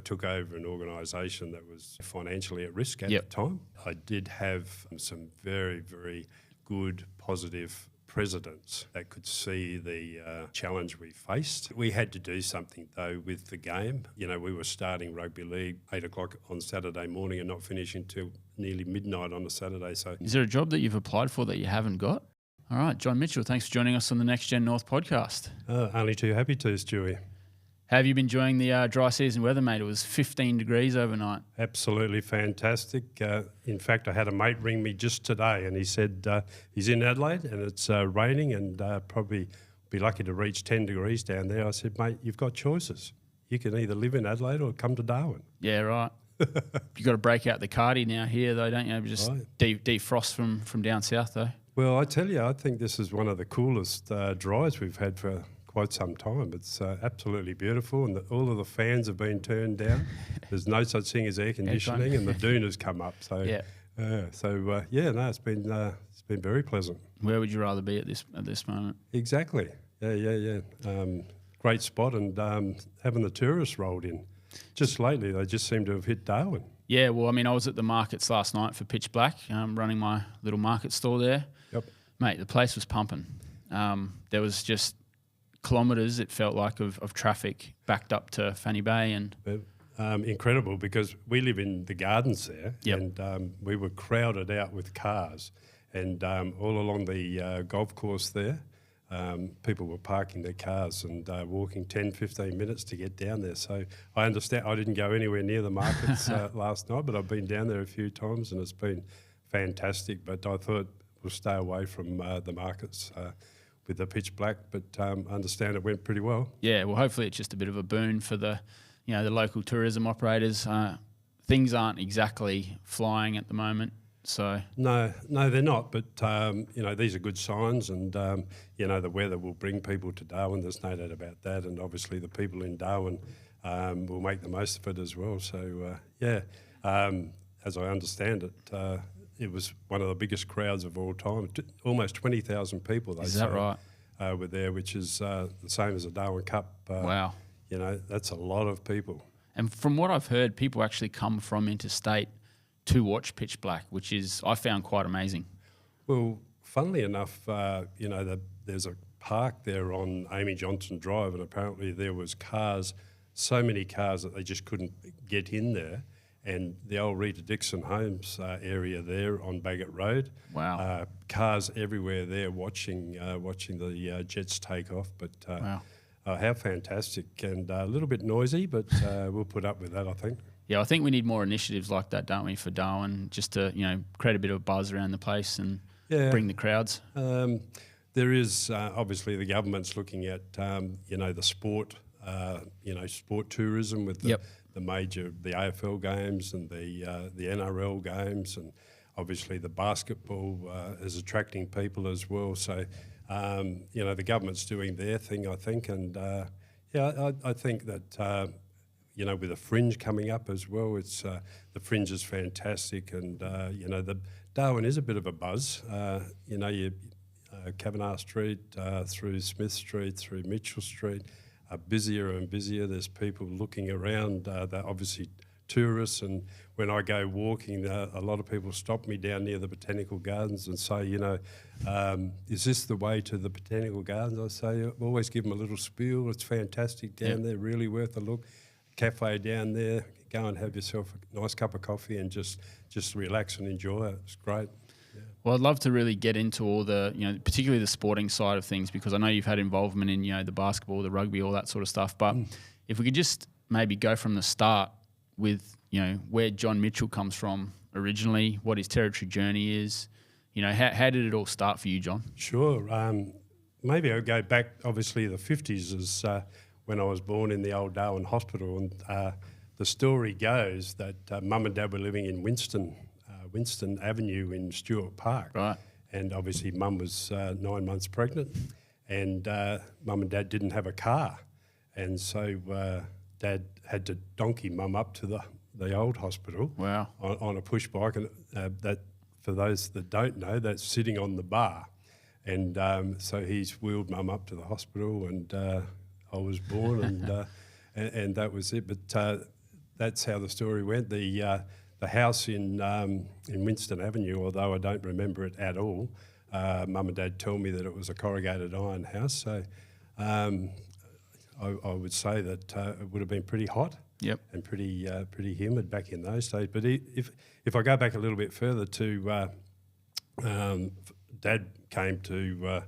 took over an organisation that was financially at risk at the time. I did have some very, very good, positive presidents that could see the challenge we faced. We had to do something, though, with the game. You know, we were starting rugby league 8 o'clock on Saturday morning and not finishing till nearly midnight on a Saturday. So, is there a job that you've applied for that you haven't got? All right, John Mitchell, thanks for joining us on the Next Gen North podcast. Only too happy to, Stuart. How have you been enjoying the dry season weather, mate? It was 15 degrees overnight. Absolutely fantastic. In fact, I had a mate ring me just today and he said he's in Adelaide and it's raining and probably be lucky to reach 10 degrees down there. I said, mate, you've got choices. You can either live in Adelaide or come to Darwin. Yeah, right. You've got to break out the cardi now here, though, don't you? Just defrost from down south, though. Well, I tell you, I think this is one of the coolest dries we've had for quite some time. It's absolutely beautiful, and all of the fans have been turned down. There's no such thing as air conditioning, and the dune has come up. So, it's been very pleasant. Where would you rather be at this moment? Exactly. Yeah. Great spot, and having the tourists rolled in. Just lately, they just seem to have hit Darwin. Yeah, well, I mean, I was at the markets last night for Pitch Black, running my little market store there. Yep. Mate, the place was pumping. There was just kilometres, it felt like, of traffic backed up to Fanny Bay. And incredible, because we live in the gardens there, and we were crowded out with cars. And all along the golf course there, people were parking their cars and walking 10, 15 minutes to get down there. So I understand. I didn't go anywhere near the markets last night, but I've been down there a few times and it's been fantastic. But I thought we'll stay away from the markets with the Pitch Black, but I understand it went pretty well. Yeah, well, hopefully it's just a bit of a boon for the local tourism operators. Things aren't exactly flying at the moment. So No, they're not. But these are good signs, and the weather will bring people to Darwin. There's no doubt about that, and obviously the people in Darwin will make the most of it as well. So as I understand it, it was one of the biggest crowds of all time. Almost 20,000 people. Is that right? Were there, which is the same as the Darwin Cup. Wow. That's a lot of people. And from what I've heard, people actually come from interstate to watch Pitch Black, which is, I found, quite amazing. Well, funnily enough, there's a park there on Amy Johnson Drive, and apparently there was so many cars that they just couldn't get in there. And the old Rita Dixon Homes area there on Bagot Road. Wow. Cars everywhere there watching the jets take off. But wow. How fantastic, and a little bit noisy, but we'll put up with that, I think. Yeah, I think we need more initiatives like that, don't we, for Darwin, just to create a bit of buzz around the place and bring the crowds. There is obviously the government's looking at the sport, sport tourism with the AFL games and the NRL games, and obviously the basketball is attracting people as well. So the government's doing their thing, I think, and I think that. With the Fringe coming up as well, it's the Fringe is fantastic, and the Darwin is a bit of a buzz. Kavanagh Street through Smith Street through Mitchell Street are busier and busier. There's people looking around. They're obviously tourists, and when I go walking, a lot of people stop me down near the Botanical Gardens and say, is this the way to the Botanical Gardens? I say, always give them a little spiel. It's fantastic down there, really worth a look. Cafe down there, go and have yourself a nice cup of coffee and just relax and enjoy it. It's great. Yeah. Well, I'd love to really get into all the, particularly the sporting side of things, because I know you've had involvement in, the basketball, the rugby, all that sort of stuff. But if we could just maybe go from the start with, where John Mitchell comes from originally, what his territory journey is, how did it all start for you, John? Sure. Maybe I'll go back, obviously the 50s is when I was born in the old Darwin Hospital, and the story goes that Mum and Dad were living in Winston Avenue in Stuart Park. Right. And obviously Mum was 9 months pregnant, and Mum and Dad didn't have a car. And so Dad had to donkey Mum up to the old hospital. Wow. on a push bike. And that, for those that don't know, that's sitting on the bar. And so he's wheeled Mum up to the hospital, and I was born, and that was it. But that's how the story went. The house in Winston Avenue, although I don't remember it at all, Mum and Dad told me that it was a corrugated iron house. So I would say that it would have been pretty hot. Yep. And pretty humid back in those days. But if I go back a little bit further to Dad came to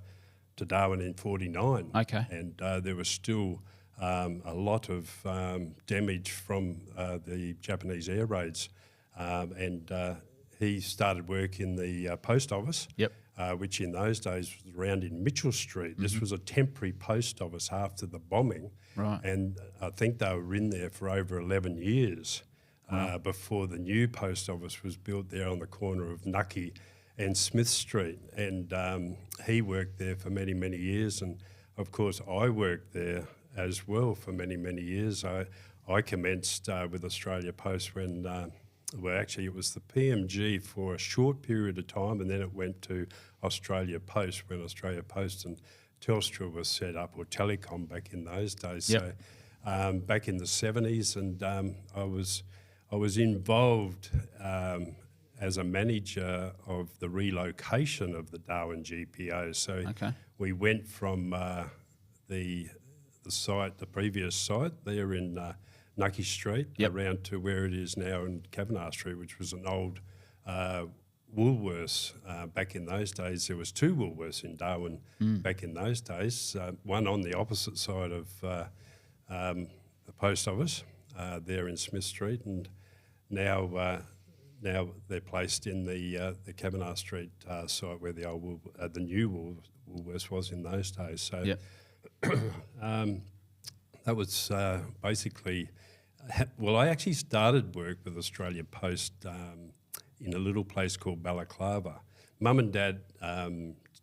Darwin in '49. Okay. And there was still a lot of damage from the Japanese air raids, and he started work in the post office. Yep. Which in those days was around in Mitchell Street. Mm-hmm. This was a temporary post office after the bombing. Right. And I think they were in there for over 11 years before the new post office was built there on the corner of Nucky and Smith Street. And he worked there for many, many years. And, of course, I worked there as well for many, many years. I commenced with Australia Post when... actually, it was the PMG for a short period of time, and then it went to Australia Post when Australia Post and Telstra was set up, or Telecom back in those days. Yep. So back in the 70s, and I was involved as a manager of the relocation of the Darwin GPO. So we went from the previous site there in Nucky Street, around to where it is now in Kavanagh Street, which was an old Woolworths. Back in those days, there was two Woolworths in Darwin back in those days, one on the opposite side of the post office there in Smith Street, and now they're placed in the Kavanagh Street site where the new Woolworths was in those days. So that was basically... Well, I actually started work with Australia Post in a little place called Balaclava. Mum and Dad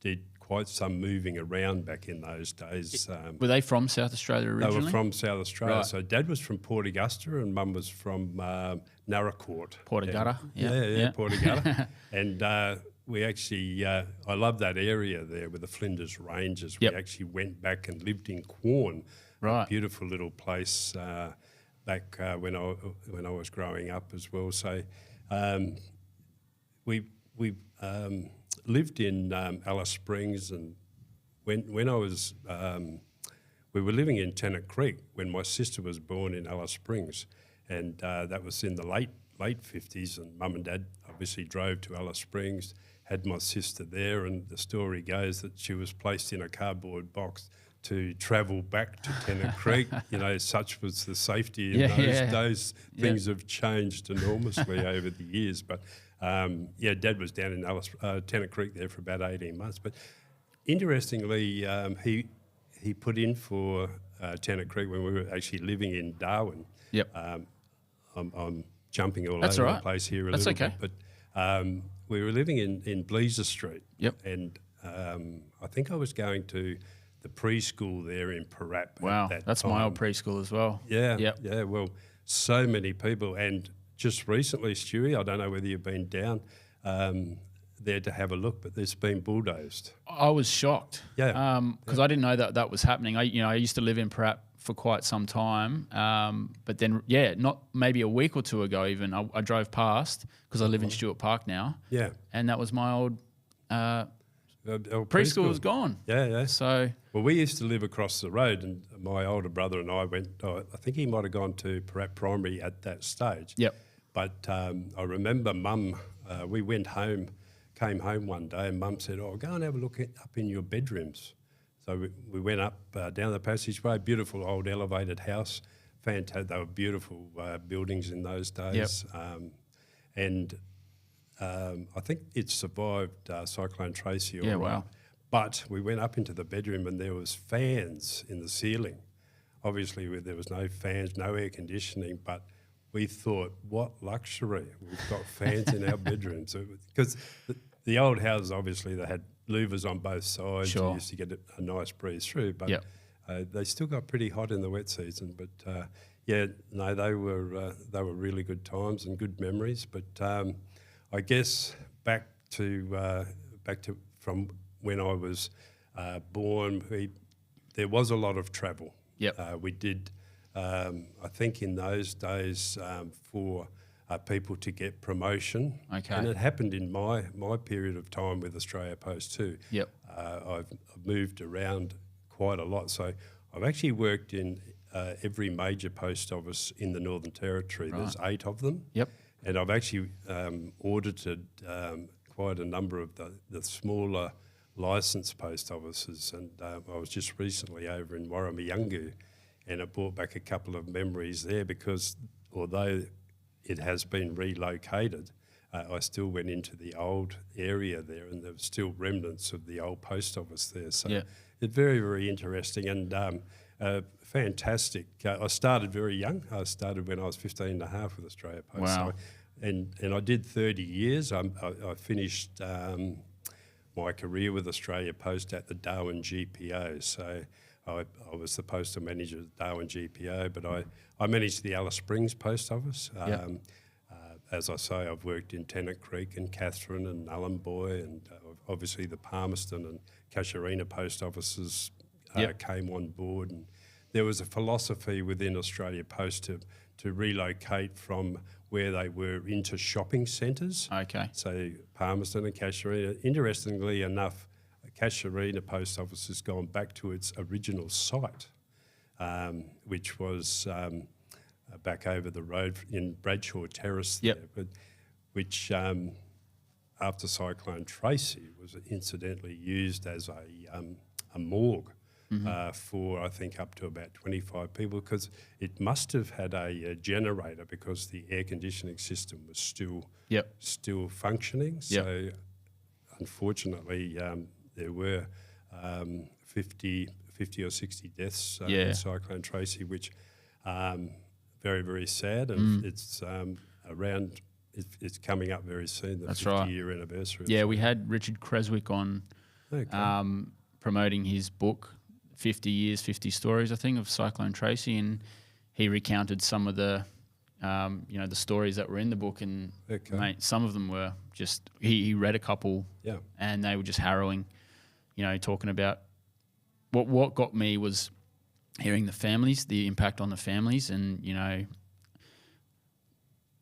did quite some moving around back in those days. Were they from South Australia originally? They were from South Australia. Right. So Dad was from Port Augusta and Mum was from Narracourt. Port Augusta, Port Augusta. And we actually, I love that area there with the Flinders Ranges. We actually went back and lived in Quorn, a beautiful little place back when I was growing up as well. So we lived in Alice Springs, and when I was we were living in Tennant Creek when my sister was born in Alice Springs, and that was in the late 50s. And Mum and Dad obviously drove to Alice Springs, had my sister there, and the story goes that she was placed in a cardboard box to travel back to Tennant Creek. You know, such was the safety in those days. Things have changed enormously over the years. But, Dad was down in Tennant Creek there for about 18 months. But interestingly, he put in for Tennant Creek when we were actually living in Darwin. Yep. I'm jumping all over the place here a little bit. But we were living in Bleezer Street. Yep. And I think I was going to the preschool there in Parap. Wow, that's time. My old preschool as well. Yeah. Well, so many people, and just recently, Stewie, I don't know whether you've been down there to have a look, but there's been bulldozed. I was shocked. Because I didn't know that was happening. I used to live in Parap for quite some time, but then not maybe a week or two ago even, I drove past because I live in Stuart Park now. Yeah, and that was my old. Preschool was gone. Yeah. So, well, we used to live across the road, and my older brother and I went. I think he might have gone to Parap Primary at that stage. Yep. But I remember Mum. We went home, came home one day, and Mum said, "Oh, go and have a look up in your bedrooms." So we went up down the passageway. Beautiful old elevated house. Fantastic. They were beautiful buildings in those days. Yep. I think it survived Cyclone Tracy. Wow. But we went up into the bedroom and there was fans in the ceiling. Obviously, there was no fans, no air conditioning, but we thought, what luxury. We've got fans in our bedrooms. Because the old houses, obviously, they had louvers on both sides. Sure. You used to get a nice breeze through, but they still got pretty hot in the wet season. But, they were really good times and good memories. But I guess back to from when I was born, there was a lot of travel. Yep. We did I think in those days for people to get promotion. Okay. And it happened in my period of time with Australia Post too. Yep. I've moved around quite a lot. So I've actually worked in every major post office in the Northern Territory. Right. There's 8 of them. Yep. And I've actually audited quite a number of the smaller licensed post offices. And I was just recently over in Warramayungu, and it brought back a couple of memories there because although it has been relocated, I still went into the old area there, and there were still remnants of the old post office there. So it's very, very interesting and fantastic. I started very young. I started when I was 15 and a half with Australia Post. Wow. So, and I did 30 years. I finished my career with Australia Post at the Darwin GPO. So I was the postal manager at Darwin GPO, but I managed the Alice Springs Post Office. As I say, I've worked in Tennant Creek and Katherine and Nullumboy, and obviously the Palmerston and Casuarina post offices came on board. And there was a philosophy within Australia Post to relocate from where they were into shopping centres. Okay. So Palmerston and Casuarina. Interestingly enough, Casuarina post office has gone back to its original site, which was back over the road in Bradshaw Terrace there, but which after Cyclone Tracy was incidentally used as a morgue for I think up to about 25 people, because it must have had a generator because the air conditioning system was still functioning. So unfortunately there were 50 or 60 deaths in Cyclone Tracy, which very, very sad, and it's around. It's coming up very soon. The 50-year anniversary. Yeah, we had Richard Creswick on promoting his book, 50 Years, 50 Stories, I think, of Cyclone Tracy, and he recounted some of the, the stories that were in the book, and mate, some of them were just. He read a couple, and they were just harrowing. Talking about what got me was hearing the families, the impact on the families, and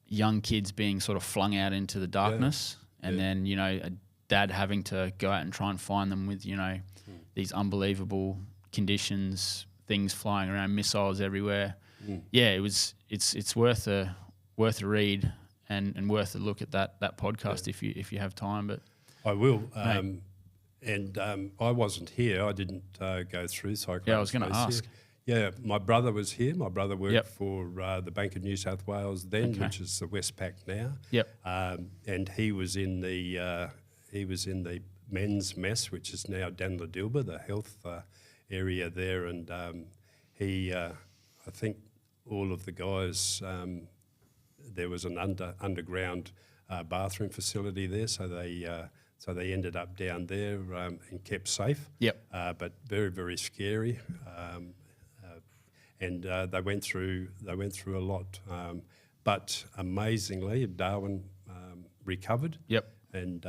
young kids being sort of flung out into the darkness, and then a dad having to go out and try and find them with these unbelievable conditions, things flying around, missiles everywhere. It's worth a read and worth a look at that podcast if you have time. But I will. And I wasn't here. I didn't go through Cyclone Tracy. Yeah, I was going to ask. Yeah, my brother was here. My brother worked for the Bank of New South Wales then, which is the Westpac now. And he was in the men's mess, which is now Danladilba, the health area there. And I think all of the guys, there was an underground bathroom facility there, so they ended up down there and kept safe. But very, very scary. And they went through a lot, but amazingly, Darwin recovered. And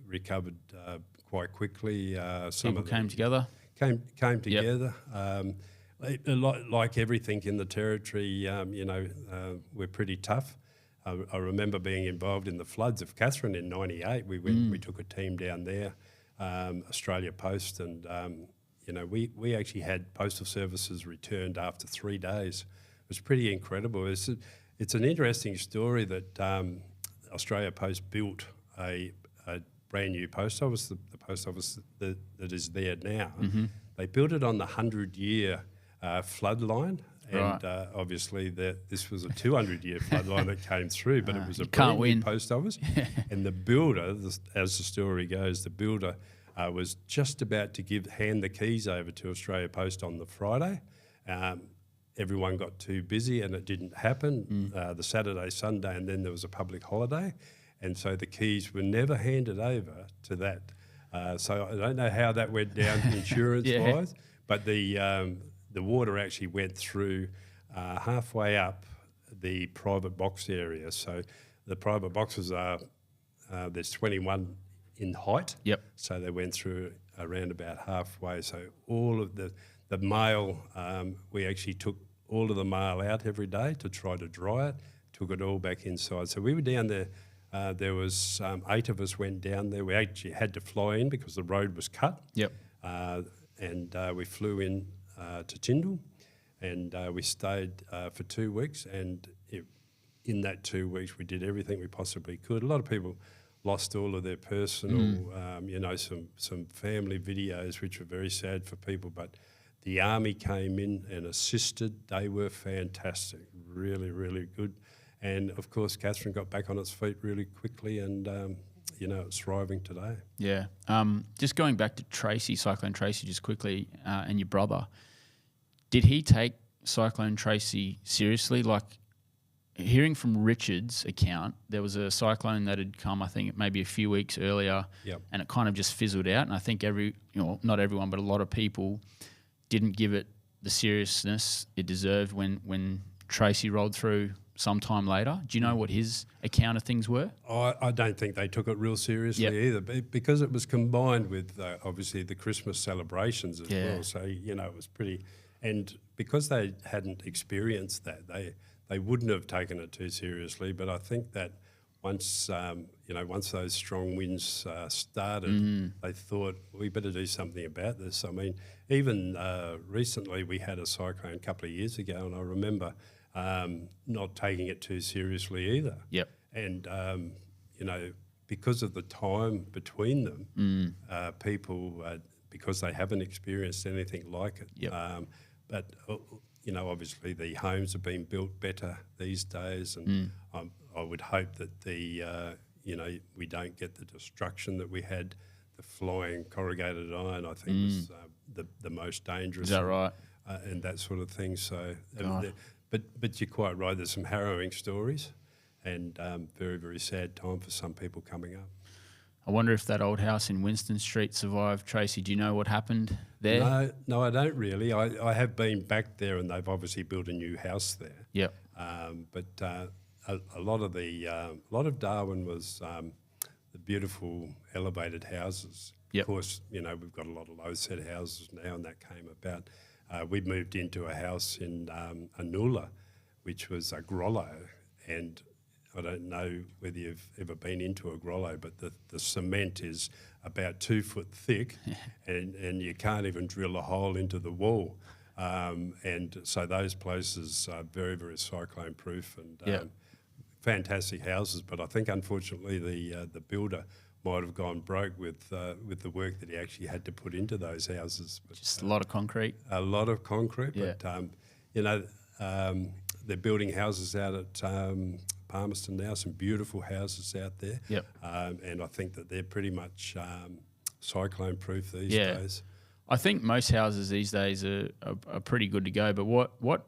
recovered quite quickly. People came together. Came together. Like everything in the territory, we're pretty tough. I remember being involved in the floods of Katherine in '98. We took a team down there, Australia Post, and we actually had postal services returned after 3 days. It was pretty incredible. It's an interesting story that Australia Post built a brand new post office, the post office that is there now. They built it on the 100-year flood line. And obviously this was a 200-year floodline that came through, but it was a brand new post office. And the builder, as the story goes, the builder was just about to hand the keys over to Australia Post on the Friday. Everyone got too busy and it didn't happen. The Saturday, Sunday, and then there was a public holiday. And so the keys were never handed over to that. So I don't know how that went down insurance-wise, but the water actually went through halfway up the private box area. So the private boxes are, there's 21 in height. So they went through around about halfway. So all of the mail, we actually took all of the mail out every day to try to dry it, took it all back inside. So we were down there. There was 8 of us went down there. We actually had to fly in because the road was cut. Yep. And we flew in to Tyndall, and we stayed for 2 weeks. And in that 2 weeks, we did everything we possibly could. A lot of people lost all of their personal, some family videos, which were very sad for people. But the Army came in and assisted. They were fantastic, really, really good. And, of course, Katherine got back on its feet really quickly and, it's thriving today. Yeah. Just going back to Tracy, Cyclone Tracy, just quickly, and your brother, did he take Cyclone Tracy seriously? Like, hearing from Richard's account, there was a cyclone that had come, I think, maybe a few weeks earlier, and it kind of just fizzled out. And I think not everyone, but a lot of people didn't give it the seriousness it deserved when Tracy rolled through sometime later. Do you know what his account of things were? I don't think they took it real seriously either, because it was combined with obviously the Christmas celebrations as well. So it was pretty, and because they hadn't experienced that, they wouldn't have taken it too seriously. But I think that once once those strong winds started, they thought we better do something about this. I mean, even recently we had a cyclone a couple of years ago, and I remember not taking it too seriously either. Yep. And because of the time between them, people because they haven't experienced anything like it. Yep. But obviously the homes have been built better these days, and I would hope that we don't get the destruction that we had. The flying corrugated iron, I think, was the most dangerous. Is that right? And that sort of thing. So, but you're quite right. There's some harrowing stories, and very, very sad time for some people coming up. I wonder if that old house in Winston Street survived. Tracy, do you know what happened there? No, I don't really. I have been back there, and they've obviously built a new house there. Yep. But a lot of Darwin was the beautiful elevated houses. Yep. Of course, we've got a lot of low set houses now, and that came about. We moved into a house in Anula, which was a grollo, and I don't know whether you've ever been into a grollo, but the cement is about 2 foot thick, and you can't even drill a hole into the wall. And so those places are very, very cyclone proof and fantastic houses. But I think unfortunately the builder might have gone broke with the work that he actually had to put into those houses. But, just a lot of concrete. A lot of concrete, but they're building houses out at Palmerston now, some beautiful houses out there. Yep. And I think that they're pretty much cyclone proof these days. I think most houses these days are pretty good to go, but what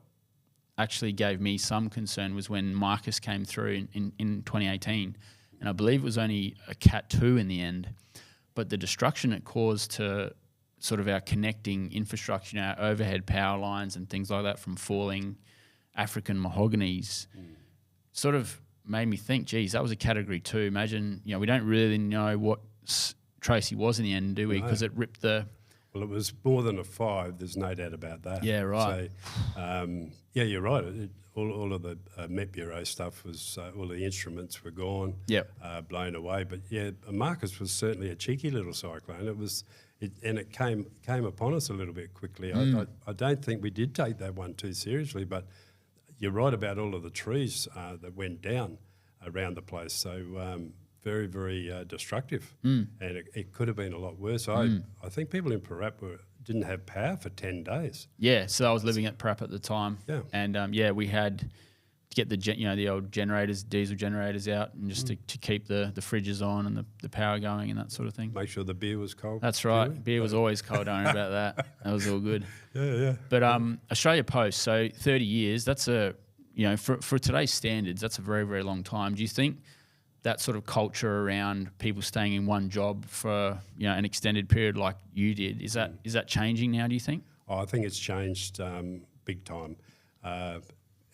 actually gave me some concern was when Marcus came through in 2018, and I believe it was only a Cat 2 in the end, but the destruction it caused to sort of our connecting infrastructure, our overhead power lines and things like that from falling African mahoganies sort of made me think, geez, that was a Category 2. Imagine, we don't really know what Tracy was in the end, do we? Because it ripped the... Well, it was more than a 5. There's no doubt about that. Yeah, right. So, you're right. All of the Met Bureau stuff was, all the instruments were gone, blown away. But Marcus was certainly a cheeky little cyclone. It came upon us a little bit quickly. I don't think we did take that one too seriously, but you're right about all of the trees that went down around the place. So very, very destructive, and it could have been a lot worse. I think people in Parap didn't have power for 10 days. Yeah, so I was living at Parap at the time, and we had to get the old generators, diesel generators out, and just to keep the fridges on and the power going and that sort of thing. Make sure the beer was cold. That's right. Beer was always cold. Don't worry about that. That was all good. Yeah. But Australia Post, so 30 years. That's for today's standards, that's a very, very long time. Do you think that sort of culture around people staying in one job for an extended period like you did, is that changing now, do you think? I think it's changed big time.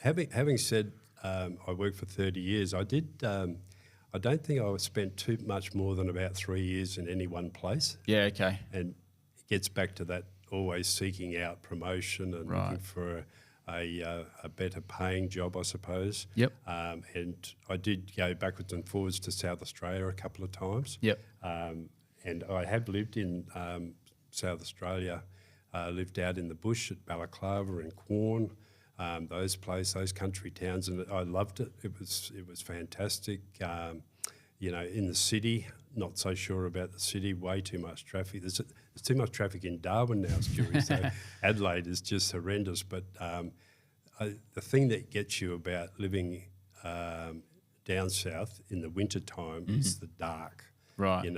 Having said I worked for 30 years, I don't think I spent too much more than about 3 years in any one place. Yeah, okay. And it gets back to that always seeking out promotion and looking for a better paying job, I suppose. Yep. And I did go backwards and forwards to South Australia a couple of times. Yep. And I have lived in South Australia, lived out in the bush at Balaclava and Quorn, those country towns, and I loved it. It was fantastic. In the city, not so sure about the city, way too much traffic. There's too much traffic in Darwin now, Stuart, so Adelaide is just horrendous. But the thing that gets you about living down south in the winter time is the dark. Right.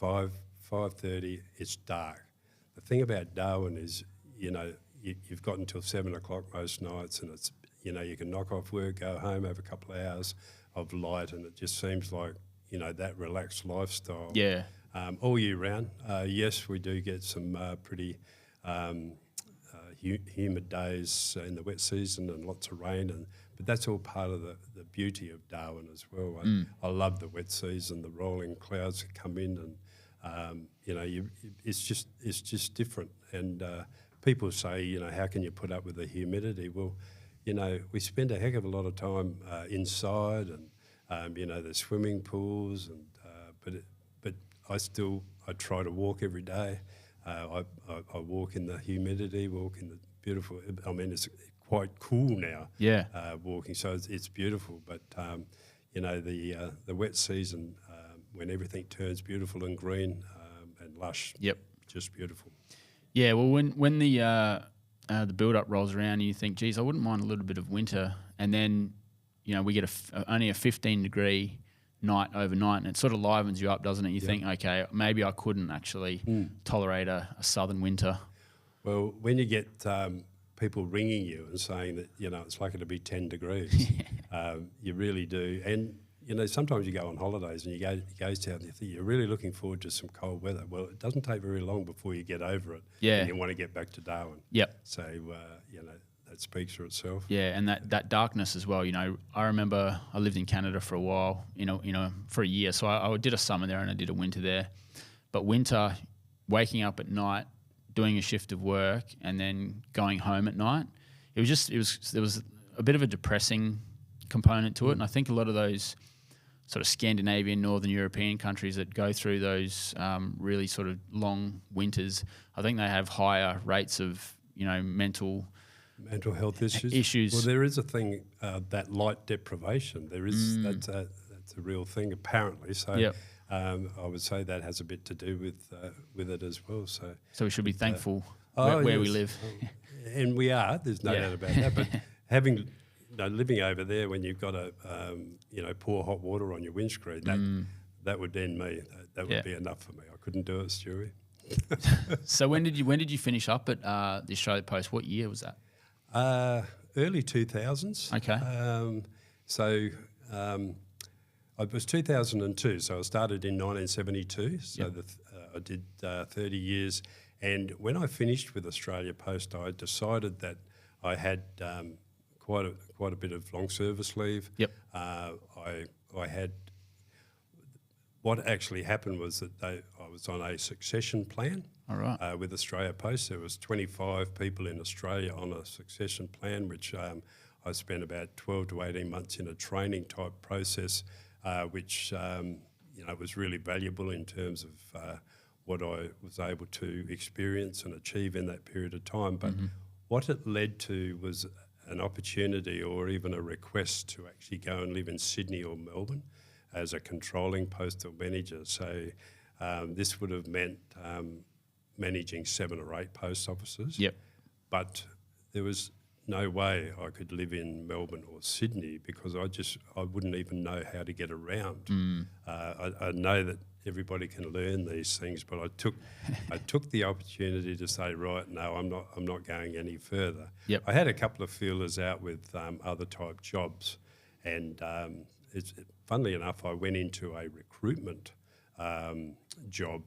5:30, it's dark. The thing about Darwin is, you've got until 7 o'clock most nights, and it's, you can knock off work, go home, have a couple of hours of light, and it just seems like, that relaxed lifestyle. Yeah. All year round. Yes, we do get some pretty humid days in the wet season and lots of rain, but that's all part of the beauty of Darwin as well. I love the wet season, the rolling clouds that come in, and it's just different. And people say, how can you put up with the humidity? Well, we spend a heck of a lot of time inside, and there's swimming pools, and but I try to walk every day. I walk in the humidity, walk in the beautiful. I mean, it's quite cool now. Yeah. Walking, so it's beautiful. But the wet season, when everything turns beautiful and green and lush. Yep. Just beautiful. Yeah. Well, when the build up rolls around, and you think, geez, I wouldn't mind a little bit of winter, and then we get only a 15-degree night overnight, and it sort of livens you up, doesn't it? You think, okay, maybe I couldn't actually tolerate a southern winter. Well, when you get people ringing you and saying that, it's likely to be 10 degrees, you really do. And, sometimes you go on holidays and you go south and you think you're really looking forward to some cold weather. Well, it doesn't take very long before you get over it. Yeah. And you want to get back to Darwin. Yep. So, that speaks for itself. Yeah, and that darkness as well. I remember I lived in Canada for a while, for a year. So I did a summer there and I did a winter there. But winter, waking up at night, doing a shift of work, and then going home at night, there was a bit of a depressing component to it. And I think a lot of those sort of Scandinavian, Northern European countries that go through those really sort of long winters, I think they have higher rates of, mental health issues. Well, there is a thing, that light deprivation. There is that's a real thing apparently. So yep. I would say that has a bit to do with it as well. So we should be thankful where we live. And we are. There's no doubt about that. But having living over there when you've got a pour hot water on your windscreen, that would end me. That would be enough for me. I couldn't do it, Stuart. So when did you finish up at the Australia Post? What year was that? Early 2000s. Okay. It was 2002, so I started in 1972. So I did 30 years. And when I finished with Australia Post, I decided that I had quite a bit of long service leave. Yep. I had. What actually happened was that I was on a succession plan. All right. With Australia Post. There was 25 people in Australia on a succession plan, which I spent about 12 to 18 months in a training type process, which was really valuable in terms of what I was able to experience and achieve in that period of time. But what it led to was an opportunity or even a request to actually go and live in Sydney or Melbourne as a controlling postal manager. So this would have meant managing 7 or 8 post offices. Yep. But there was no way I could live in Melbourne or Sydney because I wouldn't even know how to get around. I know that everybody can learn these things, but I took the opportunity to say, right, no, I'm not going any further. Yep. I had a couple of feelers out with other type jobs, and funnily enough, I went into a recruitment job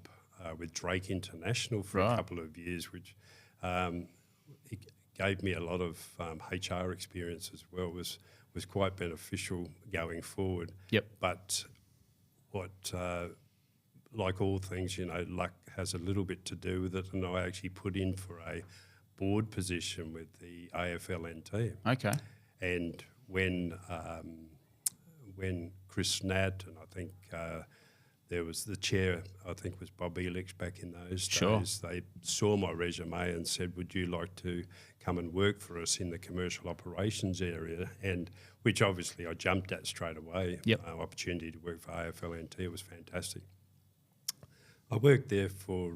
with Drake International for a couple of years, which it gave me a lot of HR experience as well. Was quite beneficial going forward. Yep. But what, like all things, luck has a little bit to do with it, and I actually put in for a board position with the AFLNT. Okay. And when Chris Nat, and I think there was the chair, I think was Bob Elix back in those days, they saw my resume and said, would you like to come and work for us in the commercial operations area? And which obviously I jumped at straight away. Opportunity to work for AFLNT, it was fantastic. I worked there for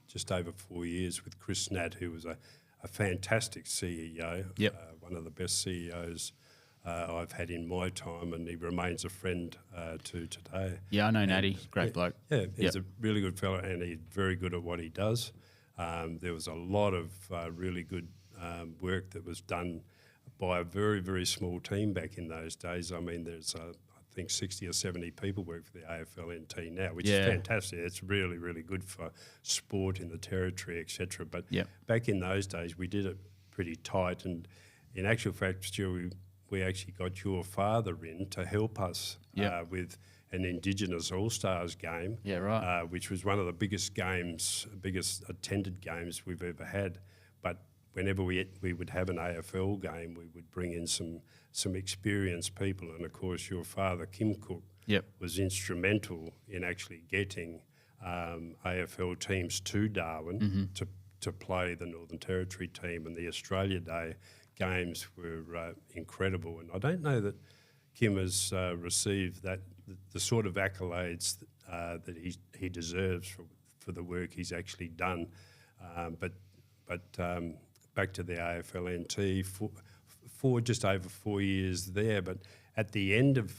just over 4 years with Chris Nat, who was a fantastic CEO, one of the best CEOs I've had in my time, and he remains a friend to today. Yeah, I know Natty, great bloke. Yeah, he's a really good fellow, and he's very good at what he does. There was a lot of really good work that was done by a very, very small team back in those days. I mean, there's I think 60 or 70 people work for the AFLNT now, which is fantastic. It's really, really good for sport in the Territory, etc. But back in those days, we did it pretty tight. And in actual fact, Stuart, we actually got your father in to help us with an Indigenous All-Stars game, which was one of the biggest attended games we've ever had. But whenever we would have an AFL game, we would bring in some experienced people, and of course your father, Kim Cook, was instrumental in actually getting AFL teams to Darwin to play the Northern Territory team, and the Australia Day games were incredible. And I don't know that Kim has received the sort of accolades that he deserves for the work he's actually done. But back to the AFLNT for just over 4 years there. But at the end of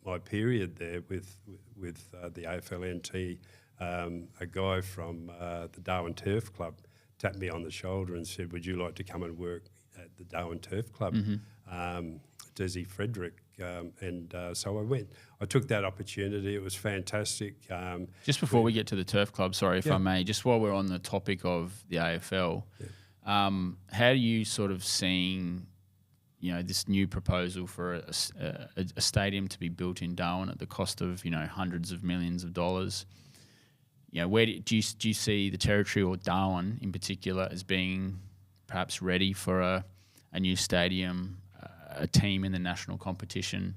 my period there with the AFLNT, a guy from the Darwin Turf Club tapped me on the shoulder and said, would you like to come and work at the Darwin Turf Club? Desi Frederick. So I went. I took that opportunity. It was fantastic. Just before we get to the Turf Club, sorry if I may, just while we're on the topic of the AFL, how are you sort of seeing, this new proposal for a stadium to be built in Darwin at the cost of, hundreds of millions of dollars? Where do you see the Territory or Darwin in particular as being perhaps ready for a new stadium, a team in the national competition?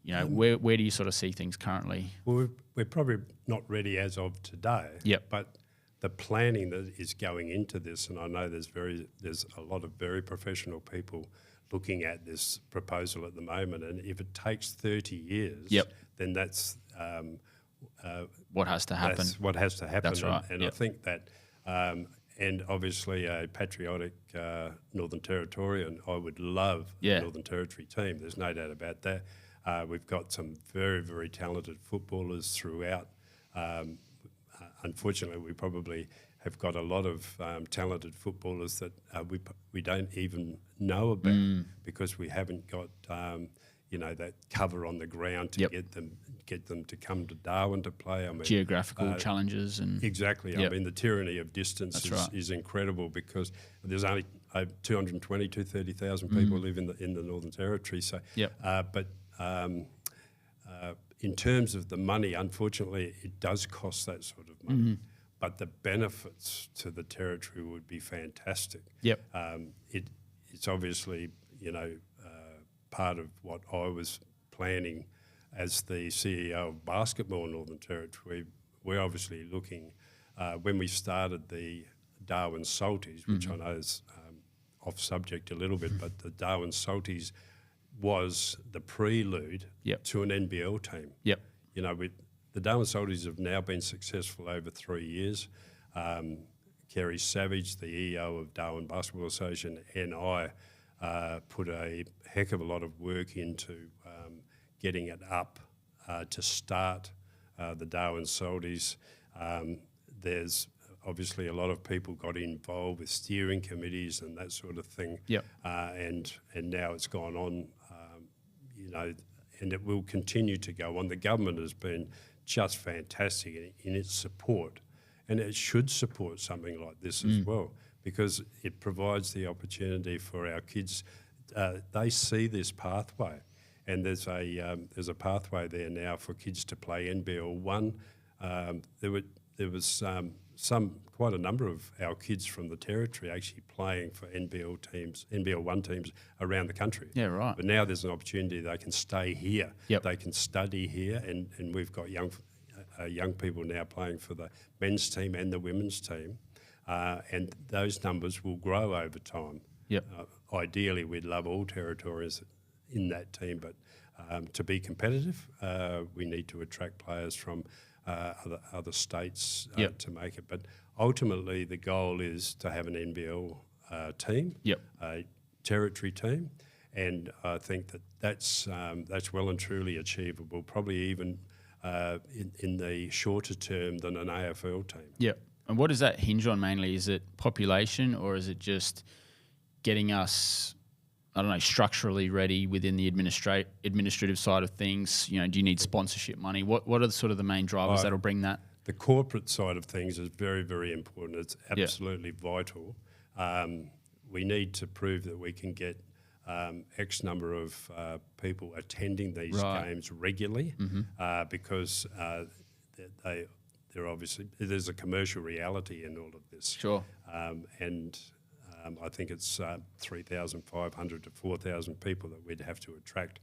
Where do you sort of see things currently? Well, we're probably not ready as of today. But the planning that is going into this, and I know there's a lot of very professional people looking at this proposal at the moment, and if it takes 30 years, then that's what has to happen. That's what has to happen. That's right. And I think that, and obviously a patriotic Northern Territorian, I would love a Northern Territory team. There's no doubt about that. We've got some very, very talented footballers throughout. Unfortunately, we probably have got a lot of talented footballers that we don't even know about because we haven't got that cover on the ground to get them to come to Darwin to play. I mean, geographical challenges and exactly. I mean, the tyranny of distance is incredible because there's only 230,000 people live in the Northern Territory. So, in terms of the money, unfortunately, it does cost that sort of money. But the benefits to the Territory would be fantastic. It's obviously, part of what I was planning as the CEO of Basketball Northern Territory. We're obviously looking, when we started the Darwin Salties, which I know is off subject a little bit, but the Darwin Salties was the prelude to an NBL team. The Darwin Salties have now been successful over 3 years. Kerry Savage, the EO of Darwin Basketball Association, and I put a heck of a lot of work into getting it up to start the Darwin Salties. There's obviously a lot of people got involved with steering committees and that sort of thing. And now it's gone on, and it will continue to go on. The government has been just fantastic in its support, and it should support something like this as well, because it provides the opportunity for our kids. They see this pathway, and there's a pathway there now for kids to play NBL 1. There was quite a number of our kids from the Territory actually playing for NBL 1 teams around the country. Yeah, right. But now there's an opportunity they can stay here. Yep. They can study here, and we've got young people now playing for the men's team and the women's team, and those numbers will grow over time. Yep. Ideally, we'd love all Territorians in that team, but to be competitive, we need to attract players from other states to make it. But ultimately, the goal is to have an NBL team, a Territory team, and I think that's well and truly achievable, probably even in the shorter term than an AFL team. Yep. And what does that hinge on mainly? Is it population, or is it just getting us, I don't know, structurally ready within the administrative side of things? You know, do you need sponsorship money? What are the sort of the main drivers that'll bring that? The corporate side of things is very, very important. It's absolutely vital. We need to prove that we can get X number of people attending these games regularly, because they're obviously, there's a commercial reality in all of this. Sure. And I think it's 3,500 to 4,000 people that we'd have to attract.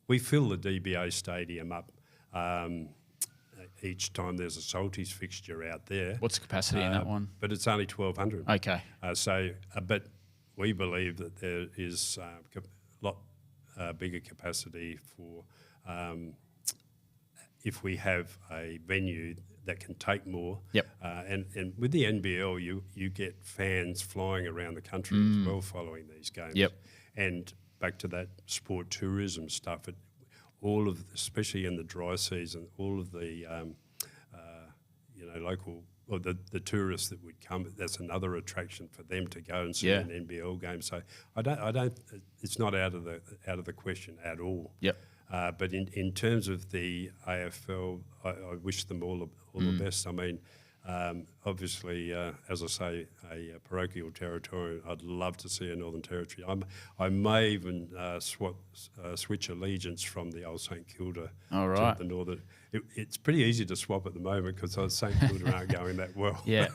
We fill the DBA stadium up each time there's a Salties fixture out there. What's the capacity in that one? But it's only 1,200. Okay. But we believe that there is a lot bigger capacity for if we have a venue that can take more. Yep. And with the NBL, you get fans flying around the country as well following these games. Yep. And back to that sport tourism stuff, especially in the dry season, all of the local, or the tourists that would come, that's another attraction for them to go and see an NBL game. So I don't. It's not out of the question at all. Yep. But in terms of the AFL, I wish them all the best. I mean, obviously, as I say, a parochial Territorian, I'd love to see a Northern Territory. I may even switch allegiance from the old St Kilda to the Northern. It's pretty easy to swap at the moment because St Kilda aren't going that well. Yeah.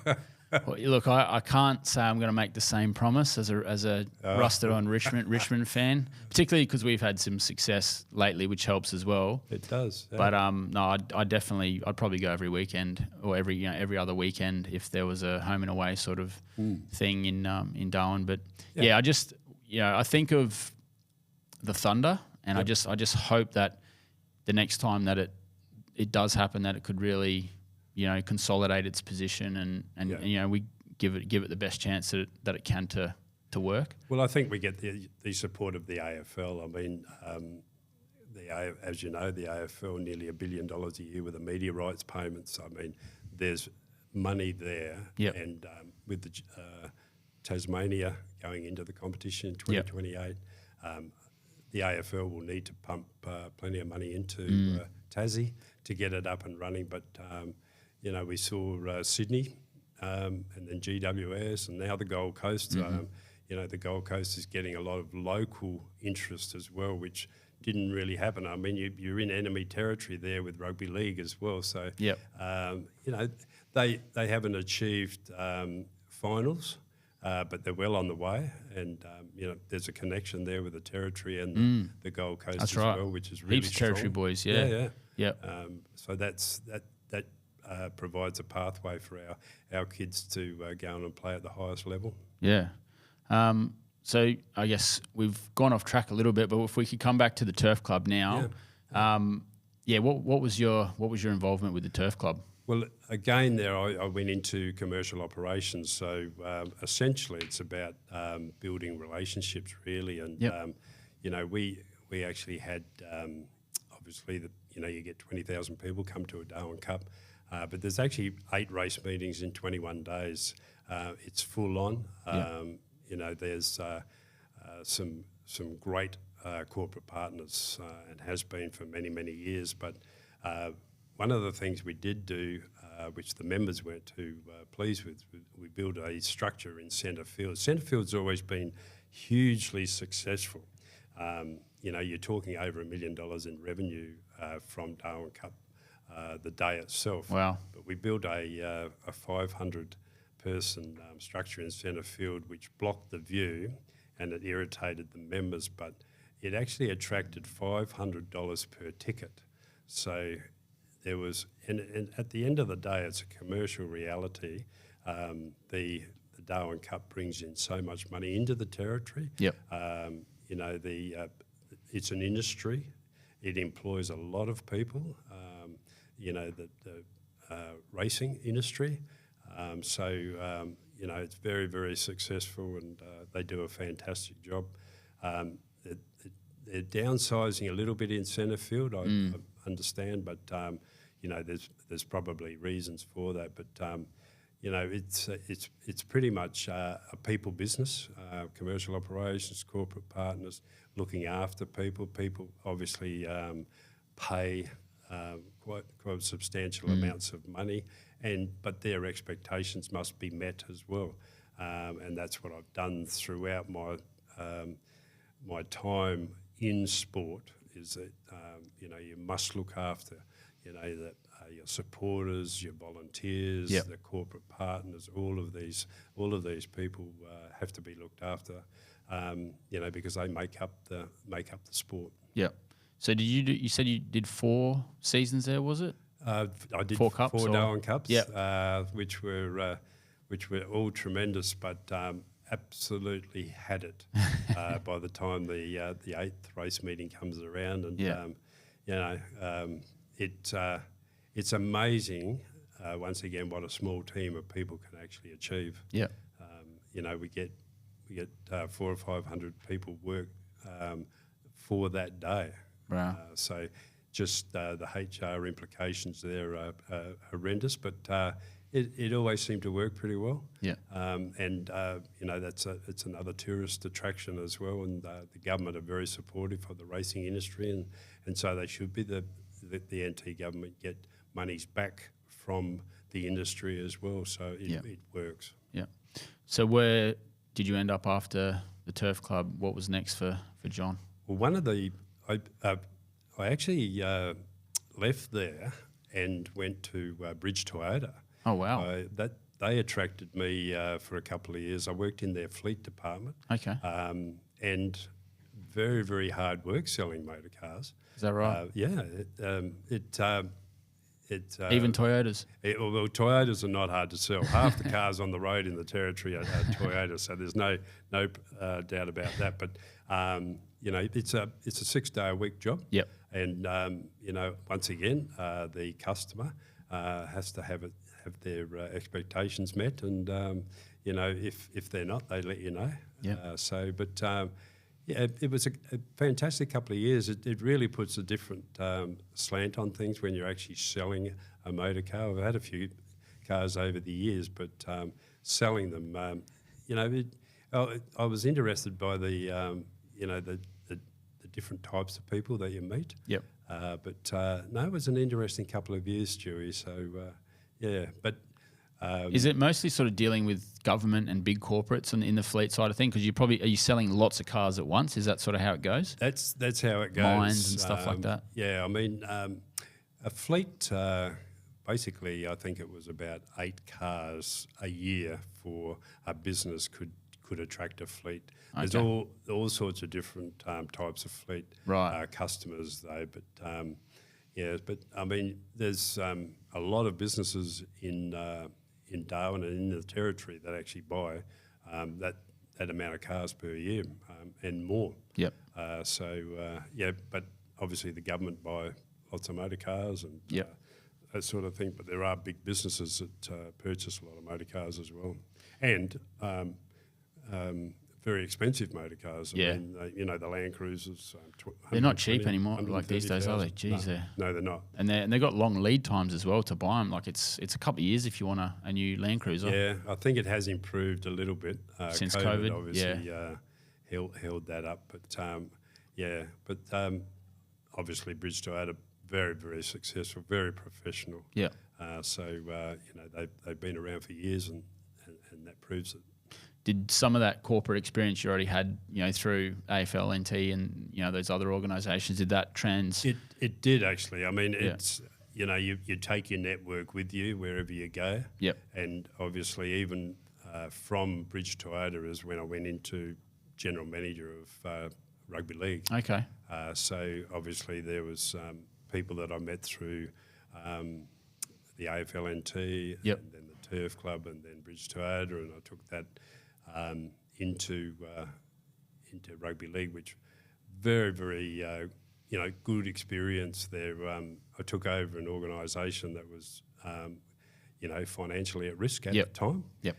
Well, look, I can't say I'm going to make the same promise as a rusted on Richmond fan, particularly because we've had some success lately, which helps as well. It does. Yeah. But no, I'd probably go every weekend or every other weekend if there was a home and away sort of thing in Darwin. But I think of the Thunder, and I just hope that the next time that it does happen, that it could really, consolidate its position and we give it the best chance that it can to work. Well, I think we get the support of the AFL. I mean, as you know, the AFL nearly $1 billion a year with the media rights payments. I mean, there's money there, and with the Tasmania going into the competition in 2028, the AFL will need to pump plenty of money into Tassie to get it up and running. But we saw Sydney, and then GWS, and now the Gold Coast. The Gold Coast is getting a lot of local interest as well, which didn't really happen. I mean, you're in enemy territory there with rugby league as well. So, they haven't achieved finals, but they're well on the way. And there's a connection there with the territory and the Gold Coast well, which is really heaps strong. Territory boys, So that provides a pathway for our kids to go on and play at the highest level. Yeah. So I guess we've gone off track a little bit, but if we could come back to the Turf Club now, what was your involvement with the Turf Club? Well, again, there I went into commercial operations. So essentially, it's about building relationships, really. And we actually had obviously you get 20,000 people come to a Darwin Cup, but there's actually 8 race meetings in 21 days. It's full on. There's some great corporate partners and has been for many, many years. But one of the things we did do, which the members weren't too pleased with, we built a structure in centre field. Centre field's always been hugely successful. You're talking over $1 million in revenue from Darwin Cup the day itself. Wow. But we built a 500-person structure in centre field which blocked the view, and it irritated the members, but it actually attracted $500 per ticket. So there was, and at the end of the day, it's a commercial reality. The Darwin Cup brings in so much money into the territory. Yep. You know, it's an industry. It employs a lot of people. You know, the racing industry. So you know, it's very, very successful, and they do a fantastic job. They're downsizing a little bit in centre field, I understand, but you know, there's probably reasons for that. But you know, it's pretty much a people business, commercial operations, corporate partners, looking after people. People obviously pay quite substantial amounts of money, but their expectations must be met as well. And that's what I've done throughout my my time in sport, is that you know, you must look after, you know, that your supporters, your volunteers, the corporate partners, all of these people have to be looked after, you know, because they make up the sport. Yeah. So did you said you did 4 seasons there, was it? I did 4 cups, 4 Darwin Cups, which were all tremendous, but absolutely had it by the time the 8th race meeting comes around, and you know, it's amazing once again what a small team of people can actually achieve. Yeah. You know, we get 400 or 500 people work for that day. Wow. So just the HR implications there are horrendous, but it always seemed to work pretty well. Yeah. And you know, it's another tourist attraction as well, and the government are very supportive of the racing industry, and so they should be. The NT government get monies back from the industry as well, so it works. Yeah. So where did you end up after the Turf Club? What was next for John? Well, I actually left there and went to Bridge Toyota. Oh, wow. They attracted me for a couple of years. I worked in their fleet department. Okay. And very, very hard work selling motor cars. Is that right? Yeah. Even Toyotas? Well, Toyotas are not hard to sell. Half the cars on the road in the territory are Toyotas, so there's no doubt about that. But you know, it's a 6-day-a-week job. Yep. And you know, once again, the customer has to have their expectations met, and you know, if they're not, they let you know. Yeah. Yeah, it was a fantastic couple of years. It really puts a different slant on things when you're actually selling a motor car. I've had a few cars over the years, but selling them, you know, I was interested by the you know, the different types of people that you meet. Yep. But no, it was an interesting couple of years, Stewie. So yeah, but. Is it mostly sort of dealing with government and big corporates and in the fleet side of things? Because are you selling lots of cars at once? Is that sort of how it goes? That's how it goes. Mines and stuff like that. Yeah, I mean, a fleet. Basically, I think it was about 8 cars a year for a business could attract a fleet. Okay. There's all sorts of different types of fleet customers though, but. Yeah, but I mean, there's a lot of businesses in Darwin and in the territory that actually buy that amount of cars per year and more. Yep. Yeah, but obviously the government buy lots of motor cars and that sort of thing. But there are big businesses that purchase a lot of motor cars as well, and very expensive motor cars. I mean, you know, the Land Cruisers. They're not cheap anymore, like these days, are they? Jeez, no, they're not. And they've got long lead times as well to buy them. Like it's a couple of years if you want a new Land Cruiser. Yeah, I think it has improved a little bit since COVID. Obviously, held that up. But obviously, Bridge Toyota very, very successful, very professional. Yeah. You know, they've been around for years, and that proves it. Did some of that corporate experience you already had, you know, through AFLNT and, you know, those other organisations, did that trans? It did actually. I mean, it's, you take your network with you wherever you go. Yep. And obviously even from Bridge Toyota is when I went into general manager of rugby league. Okay. So obviously there was people that I met through the AFLNT, Yep. and then the Turf Club, and then Bridge Toyota, and I took that into rugby league, which very, very good experience there. I took over an organisation that was financially at risk at Yep. the time. Yep.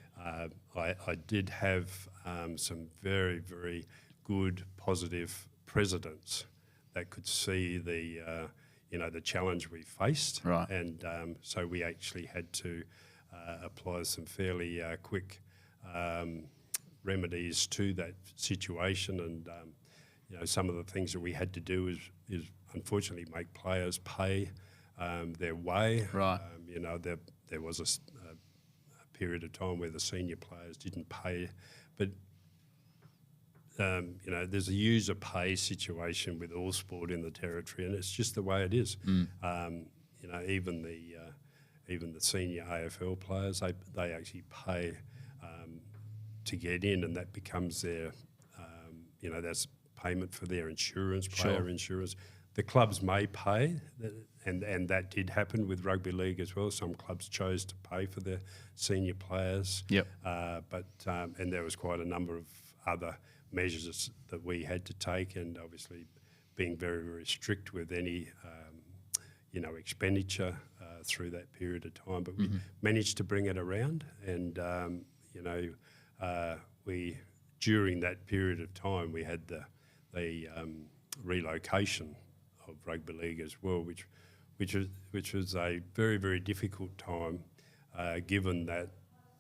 I did have some very, very good, positive presidents that could see the challenge we faced. Right. And so we actually had to apply some fairly quick remedies to that situation. And, some of the things that we had to do is unfortunately make players pay their way. Right. There was a period of time where the senior players didn't pay, but there's a user pay situation with all sport in the Territory, and it's just the way it is. Even the senior AFL players, they actually pay to get in, and that becomes their, that's payment for their insurance, player insurance. The clubs may pay, and that did happen with rugby league as well. Some clubs chose to pay for their senior players. Yep. And there was quite a number of other measures that we had to take, and obviously being very, very strict with any, expenditure through that period of time. But we managed to bring it around, and we during that period of time we had the relocation of rugby league as well, which was a very, very difficult time, given that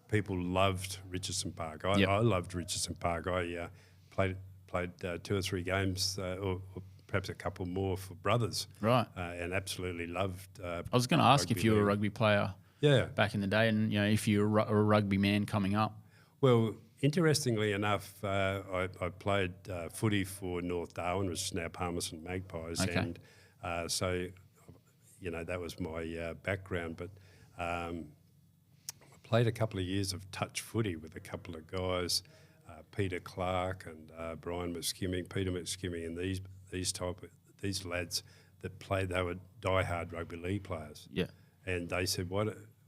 people loved Richardson Park. I loved Richardson Park. I played 2 or 3 games, or perhaps a couple more for brothers. Right. And absolutely loved. I was going to ask if you were a rugby player. Yeah. Back in the day, and if you were a rugby man coming up. Well, interestingly enough, I played footy for North Darwin, which is now Palmerston Magpies, Okay. and so that was my background. But I played a couple of years of touch footy with a couple of guys, Peter Clark and Brian McSkimming, Peter McSkimming, and these lads that played. They were diehard rugby league players. Yeah. And they said, why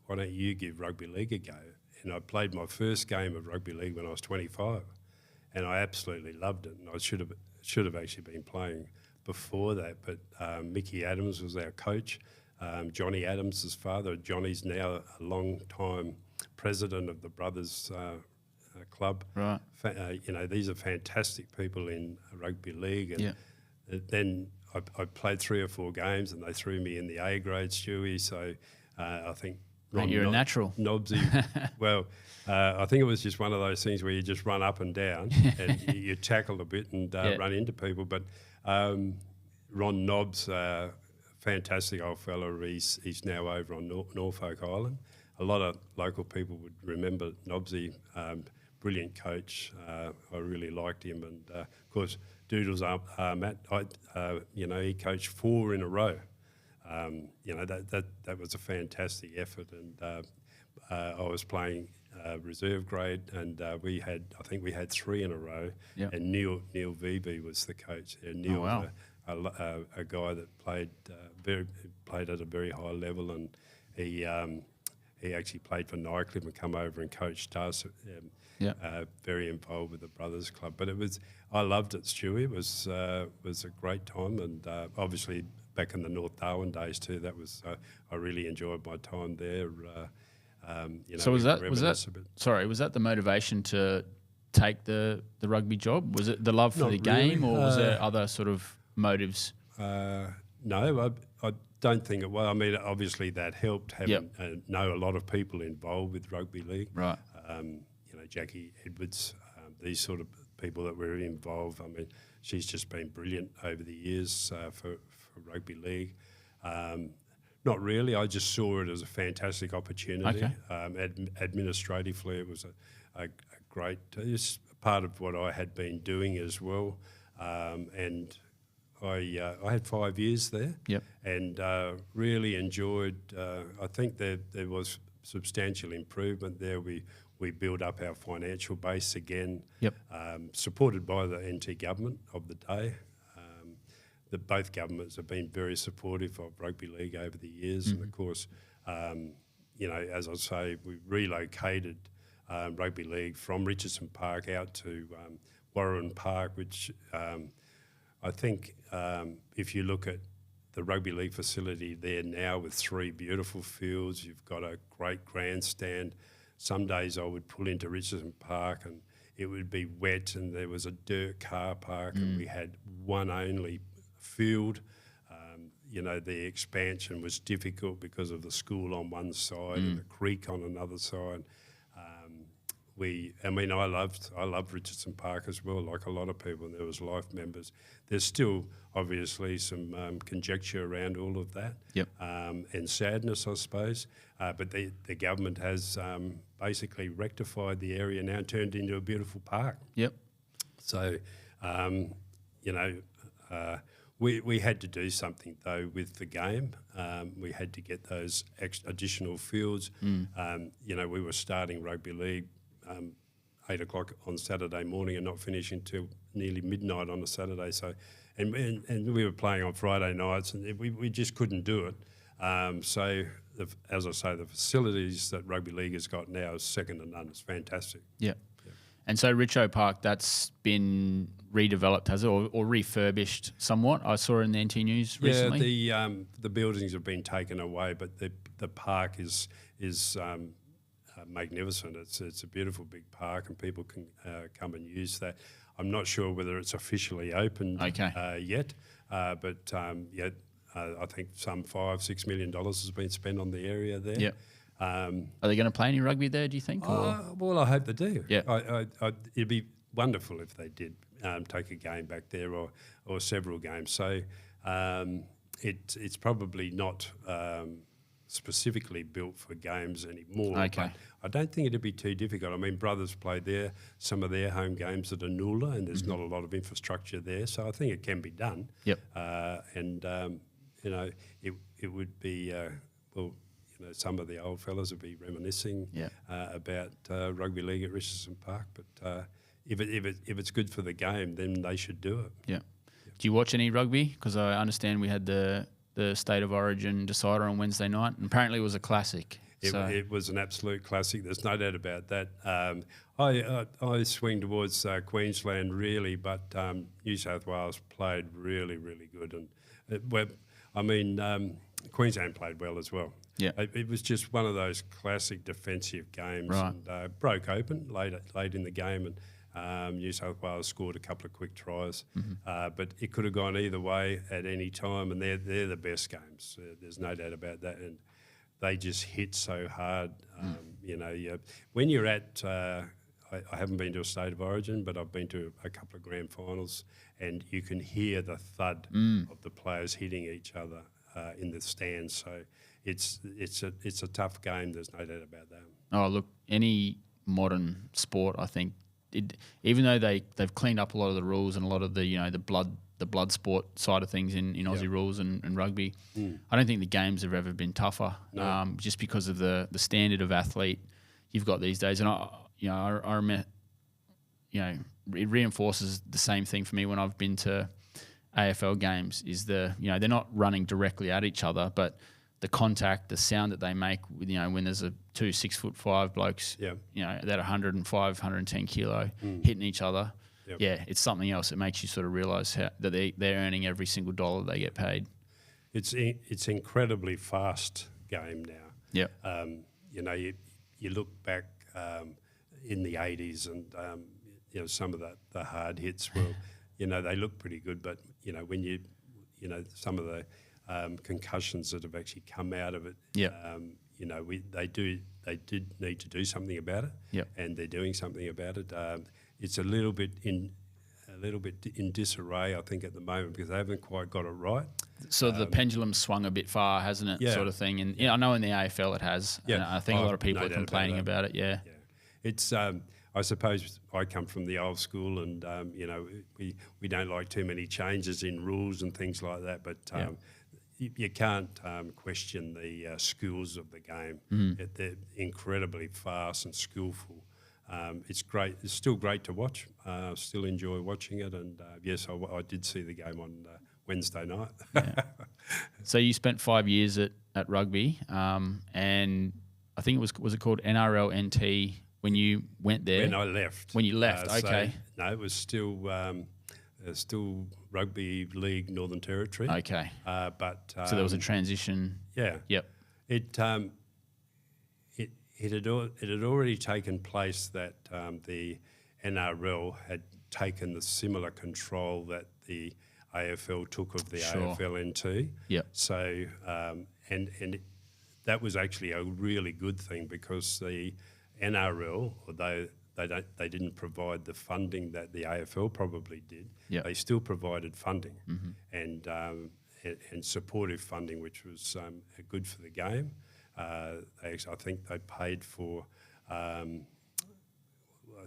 don't you give rugby league a go? And I played my first game of rugby league when I was 25, and I absolutely loved it. And I should have actually been playing before that, but Mickey Adams was our coach. Johnny Adams' his father. Johnny's now a long-time president of the Brothers Club. Right. These are fantastic people in rugby league. And Yeah. then I played 3 or 4 games, and they threw me in the A grade, Stewie. So I think Mate, you're a natural. Nobsy. Well, I think it was just one of those things where you just run up and down and you tackle a bit and run into people. But Ron Nobbs, fantastic old fella. He's now over on Norfolk Island. A lot of local people would remember Nobsy, brilliant coach. I really liked him, and of course Doodles Matt. He coached 4 in a row. That was a fantastic effort, and I was playing reserve grade, and I think we had 3 in a row. Yep. And Neil Vevey was the coach there. Neil was a guy that played at a very high level, and he actually played for Nycliffe and come over and coached us. Very involved with the Brothers Club, but I loved it, Stewie. It was a great time, and obviously back in the North Darwin days too. That was I really enjoyed my time there. So was that the motivation to take the rugby job? Was it the love for the game, or was there other sort of motives? No, I don't think it was. I mean, obviously that helped having know a lot of people involved with rugby league. Right. Jackie Edwards, these sort of people that were involved. I mean, she's just been brilliant over the years for rugby league. Not really. I just saw it as a fantastic opportunity. Okay. Administratively, it was a great. It's part of what I had been doing as well, and I had 5 years there. Yep. And really enjoyed. I think there was substantial improvement there. We built up our financial base again. Yep. Supported by the NT government of the day. Both governments have been very supportive of rugby league over the years, and of course, as I say, we relocated rugby league from Richardson Park out to Warren Park, which I think if you look at the rugby league facility there now with 3 beautiful fields, you've got a great grandstand. Some days I would pull into Richardson Park and it would be wet and there was a dirt car park and we had one only field. The expansion was difficult because of the school on one side and the creek on another side. I loved Richardson Park as well, like a lot of people, and there was life members. There's still obviously some conjecture around all of that, and sadness, I suppose. But the government has basically rectified the area now, turned it into a beautiful park. Yep. So, we had to do something though with the game. We had to get those additional fields. We were starting rugby league 8 o'clock on Saturday morning and not finishing till nearly midnight on a Saturday. So, and we were playing on Friday nights, and we just couldn't do it. As I say, the facilities that rugby league has got now is second to none. It's fantastic. Yeah. And so Richo Park, that's been redeveloped, has it, or refurbished somewhat? I saw in the NT News recently. Yeah, the buildings have been taken away, but the park is magnificent. It's a beautiful big park, and people can come and use that. I'm not sure whether it's officially opened yet, but I think some $5-6 million has been spent on the area there. Yeah. Are they going to play any rugby there, do you think? Well, I hope they do. Yeah. It'd be wonderful if they did take a game back there or several games. So it's probably not specifically built for games anymore. Okay. But I don't think it'd be too difficult. I mean, Brothers played there, some of their home games at Anula, and there's not a lot of infrastructure there. So I think it can be done. Yep. It would be, some of the old fellas would be reminiscing about rugby league at Richardson Park. But if it's good for the game, then they should do it. Yeah. Do you watch any rugby? Because I understand we had the State of Origin decider on Wednesday night, and apparently it was a classic. It was an absolute classic. There's no doubt about that. I swing towards Queensland really, but New South Wales played really, really good, and Queensland played well as well. Yeah, it was just one of those classic defensive games, right. And broke open late in the game, and New South Wales scored a couple of quick tries, but it could have gone either way at any time, and they're the best games. There's no doubt about that, and they just hit so hard. When you're at, I haven't been to a State of Origin, but I've been to a couple of grand finals, and you can hear the thud of the players hitting each other in the stands. So it's a tough game. There's no doubt about that. Oh, look, any modern sport, I think, even though they've cleaned up a lot of the rules and a lot of the blood sport side of things in Aussie rules and rugby, I don't think the games have ever been tougher. No. Just because of the standard of athlete you've got these days, and I remember, it reinforces the same thing for me when I've been to AFL games. Is they're not running directly at each other, but the contact, the sound that they make, when there's two 6'5" blokes, that 105, 110 kilo hitting each other. Yep. Yeah, it's something else. It makes you sort of realise that they're earning every single dollar they get paid. It's incredibly fast game now. Yeah. You look back in the 80s and some of the hard hits were, they look pretty good, but when some of the concussions that have actually come out of it, they did need to do something about it, and they're doing something about it. It's a little bit in disarray, I think, at the moment because they haven't quite got it right. So the pendulum swung a bit far, hasn't it? Yeah. Sort of thing. And I know in the AFL it has. Yeah. And I think a lot of people are complaining about it. Yeah. It's. I suppose I come from the old school, and we don't like too many changes in rules and things like that. But you can't question the skills of the game. They're incredibly fast and skillful. It's great. It's still great to watch. Still enjoy watching it. And yes, I did see the game on Wednesday night. So you spent 5 years at Rugby, and I think it was it called NRLNT when you went there? When I left. When you left, okay. So, no, it was still Rugby League Northern Territory. Okay. But so there was a transition. Yeah. Yep. It had already taken place that the NRL had taken the similar control that the AFL took of the AFLNT. Yep. So and that was actually a really good thing, because the NRL, although they didn't provide the funding that the AFL probably did, they still provided funding and supportive funding, which was good for the game. I think they paid for, I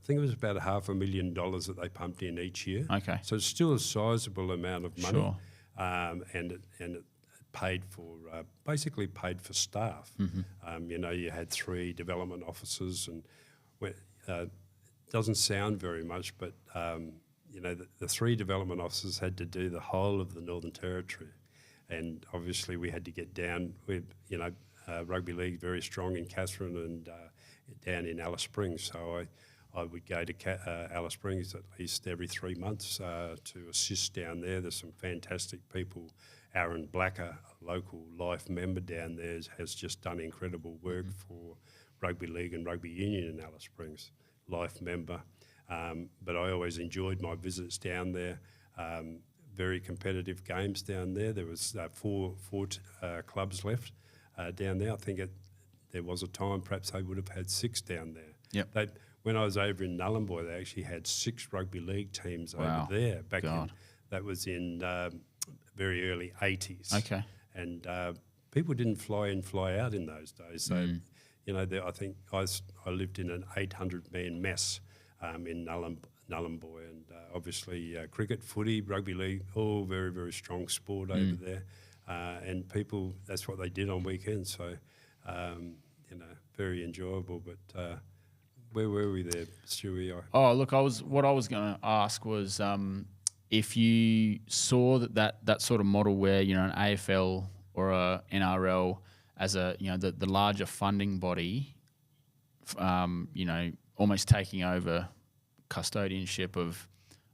think it was about $500,000 that they pumped in each year. Okay. So it's still a sizable amount of money. Sure. And it paid for, basically paid for staff. You had 3 development officers, and doesn't sound very much, but the 3 development officers had to do the whole of the Northern Territory. And obviously we had to get down with, Rugby League very strong in Katherine and down in Alice Springs. So I would go to Alice Springs at least every 3 months to assist down there. There's some fantastic people. Aaron Blacker, a local Life member down there, has just done incredible work for Rugby League and Rugby Union in Alice Springs. Life member. But I always enjoyed my visits down there. Very competitive games down there. There was four clubs left down there. I think there was a time perhaps they would have had 6 down there. Yep. When I was over in Nullarbor, they actually had 6 rugby league teams over there. That was in very early 80s. Okay. And people didn't fly in, fly out in those days. So, I think I lived in an 800-man mess in Nullarbor, and obviously cricket, footy, rugby league, all very, very strong sport over there. And people, that's what they did on weekends. So, very enjoyable. But where were we there, Stuart? Oh, look, what I was going to ask was if you saw that sort of model where, an AFL or a NRL as a, the larger funding body, almost taking over custodianship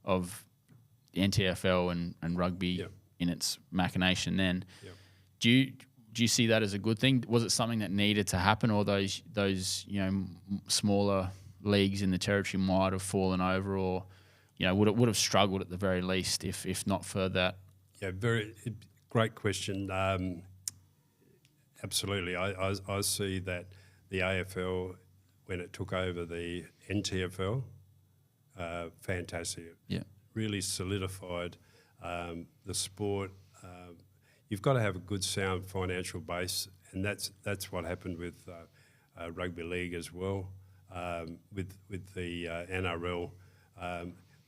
of the NTFL and rugby in its machination then. Do you see that as a good thing? Was it something that needed to happen, or those smaller leagues in the territory might have fallen over, or would have struggled at the very least if not for that? Yeah, very great question. Absolutely, I see that the AFL, when it took over the NTFL, fantastic. Yeah, really solidified the sport. You've got to have a good, sound financial base, and that's what happened with rugby league as well. With the NRL,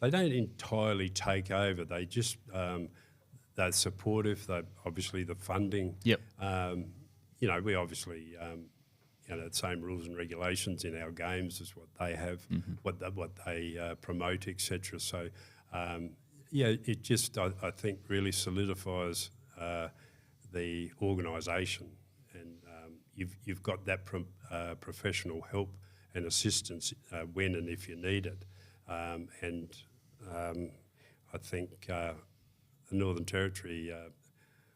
they don't entirely take over. They just they're supportive. They obviously the funding. Yep. We obviously the same rules and regulations in our games as what they have, what they promote, etc. So it just I think really solidifies the organisation, and you've got that professional help and assistance when and if you need it, and I think the Northern Territory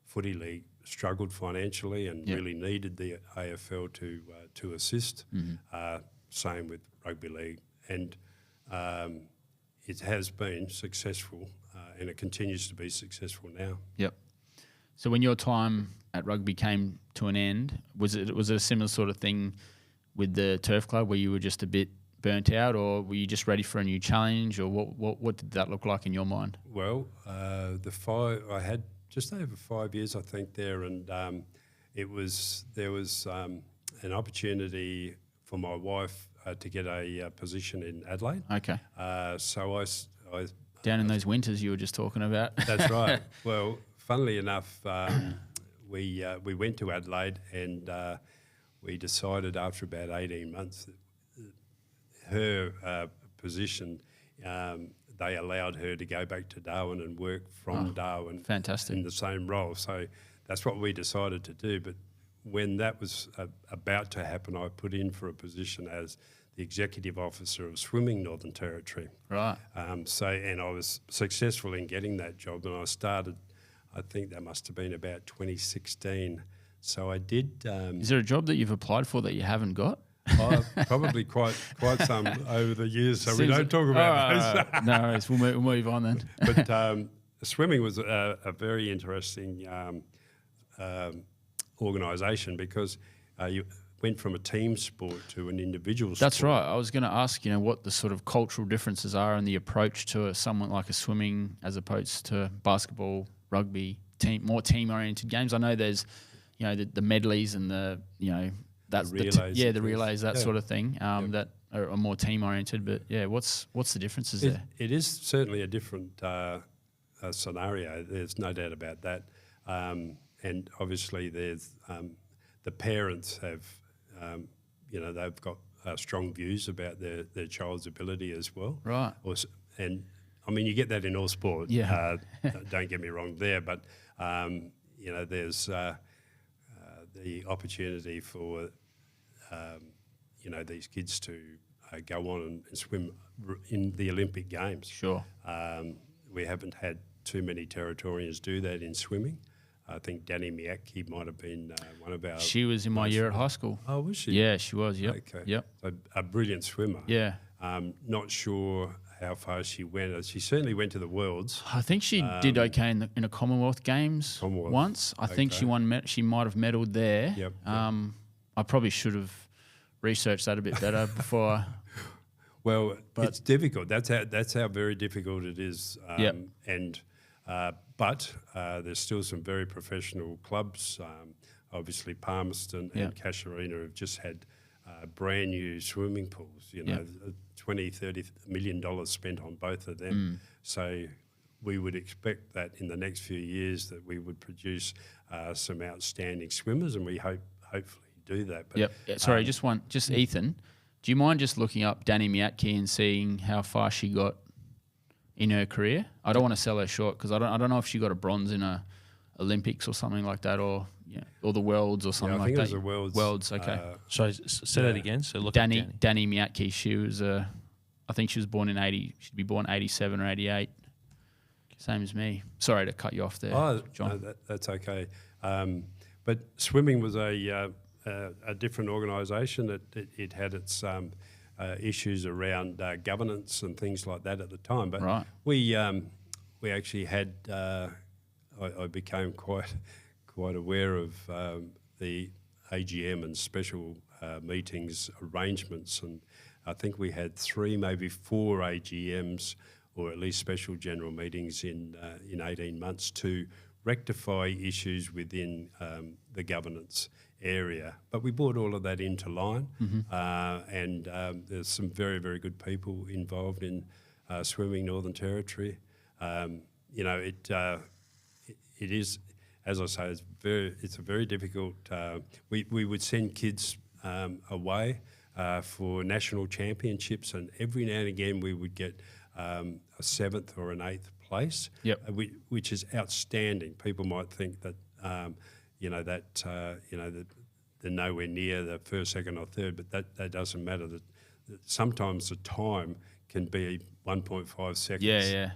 Footy League struggled financially and really needed the AFL to assist. Same with Rugby League, and it has been successful, and it continues to be successful now. Yep. So when your time at Rugby came to an end, was it a similar sort of thing with the Turf Club, where you were just a bit burnt out, or were you just ready for a new challenge, or what did that look like in your mind? Well, I had just over 5 years, I think, there, and there was an opportunity for my wife to get a position in Adelaide. Okay. So I down in those winters you were just talking about. That's right. Well, funnily enough, we went to Adelaide and we decided after about 18 months that her position, they allowed her to go back to Darwin and work from Darwin. Fantastic. In the same role. So that's what we decided to do. But when that was about to happen, I put in for a position as the Executive Officer of Swimming Northern Territory. Right. And I was successful in getting that job, and I started, I think that must have been about 2016. So I did. Is there a job that you've applied for that you haven't got? Probably quite some over the years, so we don't talk about those. No worries, we'll move on then. But swimming was a very interesting organisation because you went from a team sport to an individual sport. That's right. I was going to ask, what the sort of cultural differences are in the approach to someone like a swimming as opposed to basketball, rugby, more team-oriented games. I know there's, the medleys and the relays, that sort of thing, that are more team-oriented. But what's the differences there? It is certainly a different scenario. There's no doubt about that. And obviously, there's the parents have, they've got strong views about their child's ability as well. Right. And I mean, you get that in all sport. Yeah. Don't get me wrong there, but there's the opportunity for these kids to go on and swim in the Olympic Games. Sure. We haven't had too many Territorians do that in swimming. I think Danny Miatke might have been one of our... She was in my year at high school. Oh, was she? Yeah, she was, yep. Okay. Yep. A brilliant swimmer. Yeah. Not sure how far she went. She certainly went to the Worlds. I think she did okay in a Commonwealth Games once. I think she won. She might have medalled there. Yep. I probably should have researched that a bit better before. Well, it's difficult. That's how very difficult it is. But there's still some very professional clubs. Obviously, Palmerston and Casuarina have just had brand new swimming pools. $20-30 million spent on both of them. So we would expect that in the next few years that we would produce some outstanding swimmers, and we hopefully do that. But, Sorry, just Ethan. Do you mind just looking up Danny Miatke and seeing how far she got in her career? I don't want to sell her short because I don't know if she got a bronze in a Olympics or something like that, or the Worlds or something like that. I think it was the Worlds. Worlds, okay. So say that again. So look, Danny Miatke. She was I think she was born in 80. She'd be born 87 or 88. Same as me. Sorry to cut you off there, John. No, that's okay. But swimming was a different organisation. It had its issues around governance and things like that at the time. But we actually had. I became quite aware of the AGM and special meetings arrangements, and I think we had 3, maybe 4 AGMs or at least special general meetings in 18 months to rectify issues within the governance area. But we brought all of that into line, and there's some very, very good people involved in Swimming Northern Territory. It is, as I say, it's a very difficult. We would send kids away for national championships, and every now and again we would get a 7th or an 8th place, which is outstanding. People might think that that they're nowhere near the 1st, 2nd, or 3rd, but that doesn't matter. That sometimes the time can be 1.5 seconds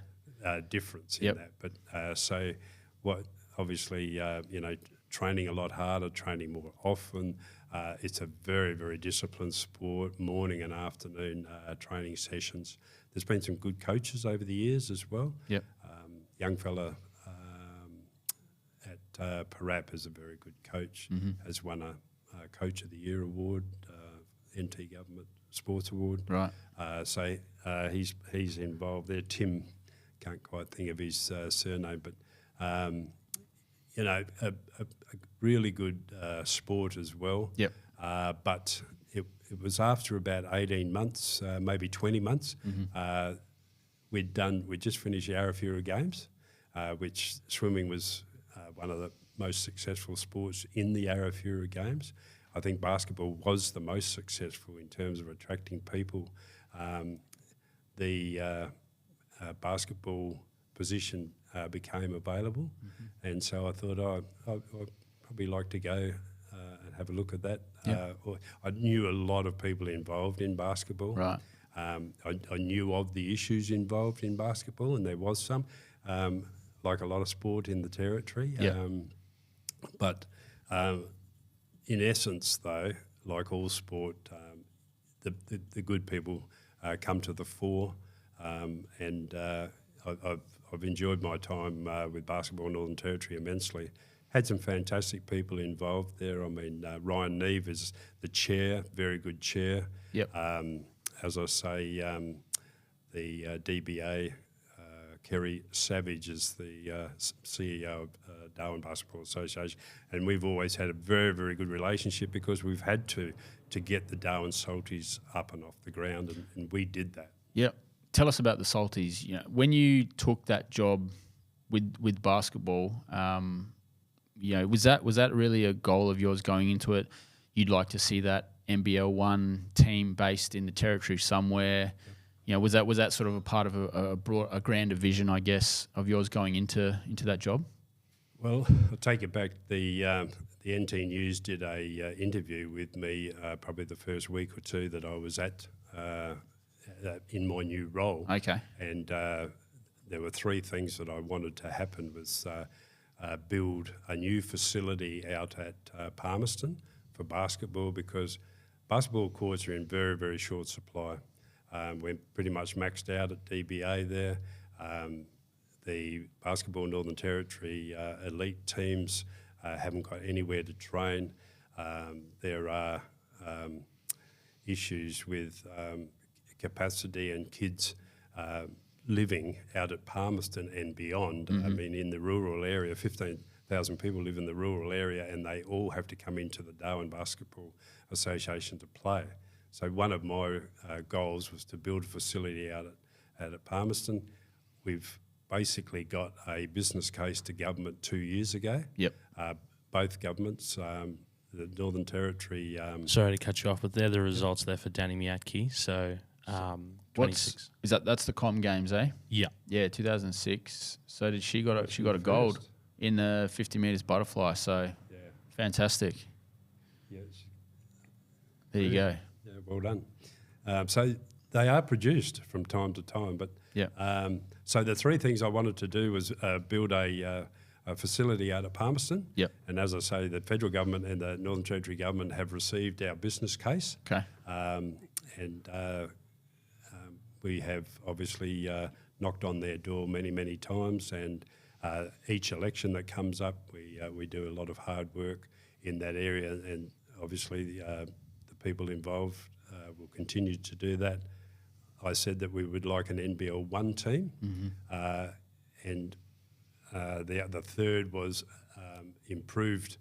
difference in that. But so what? Obviously, training a lot harder, training more often. It's a very, very disciplined sport, morning and afternoon training sessions. There's been some good coaches over the years as well. Yep. Young fella at Parap is a very good coach, has won a Coach of the Year award, NT Government Sports Award. Right. So he's involved there. Tim, can't quite think of his surname, but a really good sport as well. Yep. But it was after about 18 months, maybe 20 months. We'd just finished the Arafura Games, which swimming was one of the most successful sports in the Arafura Games. I think basketball was the most successful in terms of attracting people. The basketball position became available, and so I thought I'd probably like to go and have a look at that. I knew a lot of people involved in basketball. Right. I knew of the issues involved in basketball, and there was some, like a lot of sport in the Territory. But in essence, though, like all sport, the good people come to the fore, and I've enjoyed my time with Basketball Northern Territory immensely. Had some fantastic people involved there. I mean, Ryan Neve is the chair, very good chair. Yep. As I say, the DBA, Kerry Savage, is the CEO of Darwin Basketball Association, and we've always had a very, very good relationship because we've had to get the Darwin Salties up and off the ground, and we did that. Yep. Tell us about the Salties. You know, when you took that job with basketball, you know, was that really a goal of yours going into it? You'd like to see that NBL 1 team based in the Territory somewhere. You know, was that sort of a part of a grander vision, I guess, of yours going into that job? Well, I'll take it back. The NT News did a interview with me probably the first week or two that I was at in my new role. Okay. And there were three things that I wanted to happen was build a new facility out at Palmerston for basketball, because basketball courts are in very, very short supply. We're pretty much maxed out at DBA there. The Basketball Northern Territory elite teams haven't got anywhere to train. There are issues with capacity and kids living out at Palmerston and beyond. I mean, in the rural area, 15,000 people live in the rural area, and they all have to come into the Darwin Basketball Association to play. So one of my goals was to build a facility out at Palmerston. We've basically got a business case to government 2 years ago. Yep. Both governments, the Northern Territory... Sorry to cut you off, but they're the results there for Danny Miatke. So 26. That's the Com Games, eh? Yeah. Yeah, 2006. So did she got a gold in the 50 metres butterfly. So fantastic. Yes. There you go. Yeah, well done. So they are produced from time to time, but so the three things I wanted to do was build a facility out at Palmerston. Yep. And as I say, the federal government and the Northern Territory government have received our business case. Okay. And we have obviously knocked on their door many, many times, and each election that comes up, we do a lot of hard work in that area, and obviously the people involved will continue to do that. I said that we would like an NBL 1 team, and the third was improved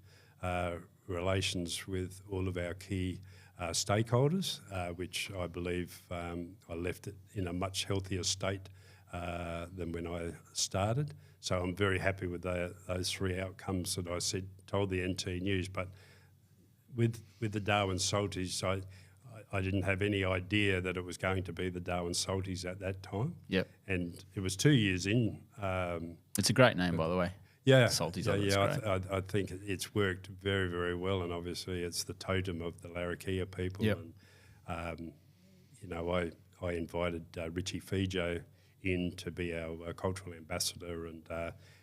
relations with all of our key stakeholders, which I believe I left it in a much healthier state than when I started. So I'm very happy with those three outcomes that I told the NT News. But with the Darwin Salties, I didn't have any idea that it was going to be the Darwin Salties at that time. Yep. And it was 2 years in. It's a great name, by the way. Yeah. Salties. I think it's worked very, very well, and obviously it's the totem of the Larrakia people. Yep. And you know, I invited Richie Fijo in to be our cultural ambassador, and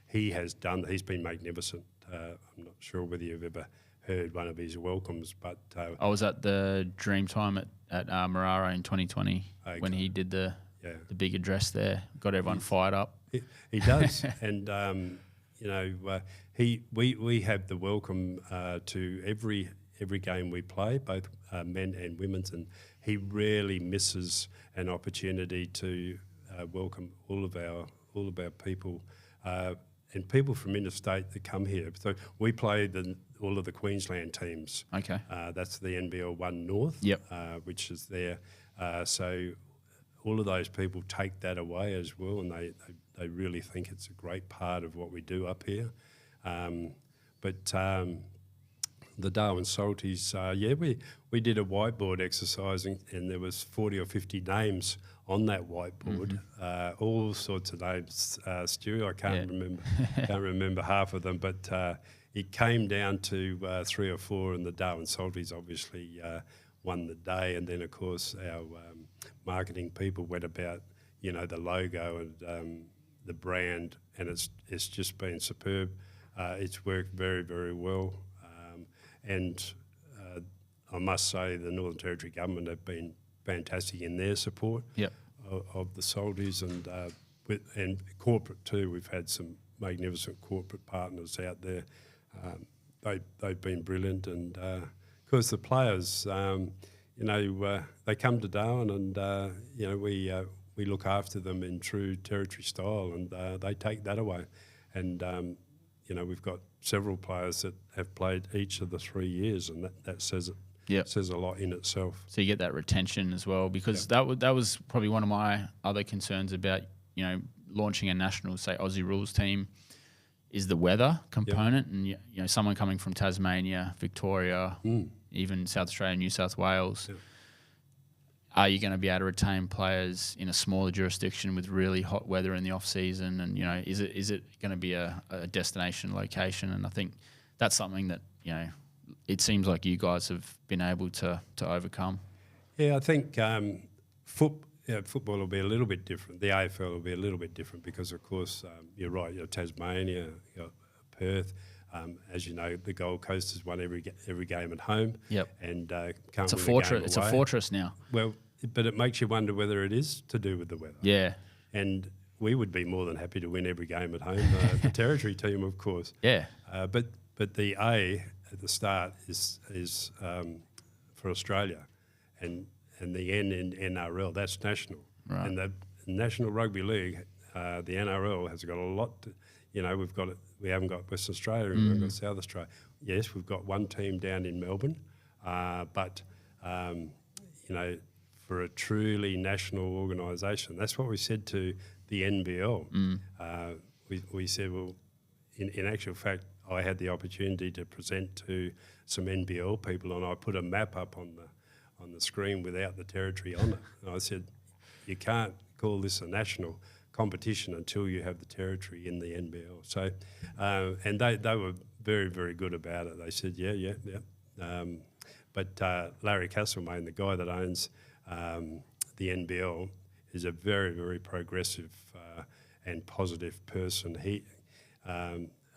he's been magnificent. I'm not sure whether you've ever heard one of his welcomes, but I was at the Dreamtime at Marara in 2020 when he did the big address there. Got everyone fired up. He does, and you know, we have the welcome to every game we play, both men and women's, and he rarely misses an opportunity to welcome all of our people. and people from interstate that come here. So we play all of the Queensland teams. Okay. That's the NBL 1 North, which is there. So all of those people take that away as well, and they really think it's a great part of what we do up here. The Darwin Salties, we did a whiteboard exercise, and there was 40 or 50 names on that whiteboard, all sorts of names. Stuart, I can't remember half of them, but it came down to 3 or 4, and the Darwin Salties obviously won the day. And then, of course, our marketing people went about, the logo and the brand, and it's just been superb. It's worked very, very well. And I must say the Northern Territory government have been fantastic in their support of the Salties, and corporate too. We've had some magnificent corporate partners out there. They've been brilliant, and of course the players, they come to Darwin, and we look after them in true Territory style, and they take that away. And we've got several players that have played each of the 3 years, and that says it. Says a lot in itself. So you get that retention as well, because that was probably one of my other concerns about launching a national, say, Aussie rules team, is the weather component, and someone coming from Tasmania, Victoria, even South Australia, New South Wales. Are you going to be able to retain players in a smaller jurisdiction with really hot weather in the off season? And is it going to be a destination location? And I think that's something that it seems like you guys have been able to overcome. Yeah, I think football will be a little bit different. The AFL will be a little bit different because, of course, you're right. Tasmania, Perth. As you know, the Gold Coast has won every game at home. And can't win a game away. It's a fortress now. Well, but it makes you wonder whether it is to do with the weather. Yeah. And we would be more than happy to win every game at home. The Territory team, of course. Yeah. But the A at the start is for Australia, and the N in NRL, that's national. Right. And the National Rugby League, the NRL, has got a lot to, we haven't got Western Australia, and we've got South Australia. Yes, we've got one team down in Melbourne, but for a truly national organisation, that's what we said to the NBL. We said, well, in actual fact, I had the opportunity to present to some NBL people, and I put a map up on the screen without the Territory on it. And I said, you can't call this a national competition until you have the Territory in the NBL. So, and they were very, very good about it. They said, yeah. But Larry Castlemaine, the guy that owns the NBL, is a very, very progressive and positive person.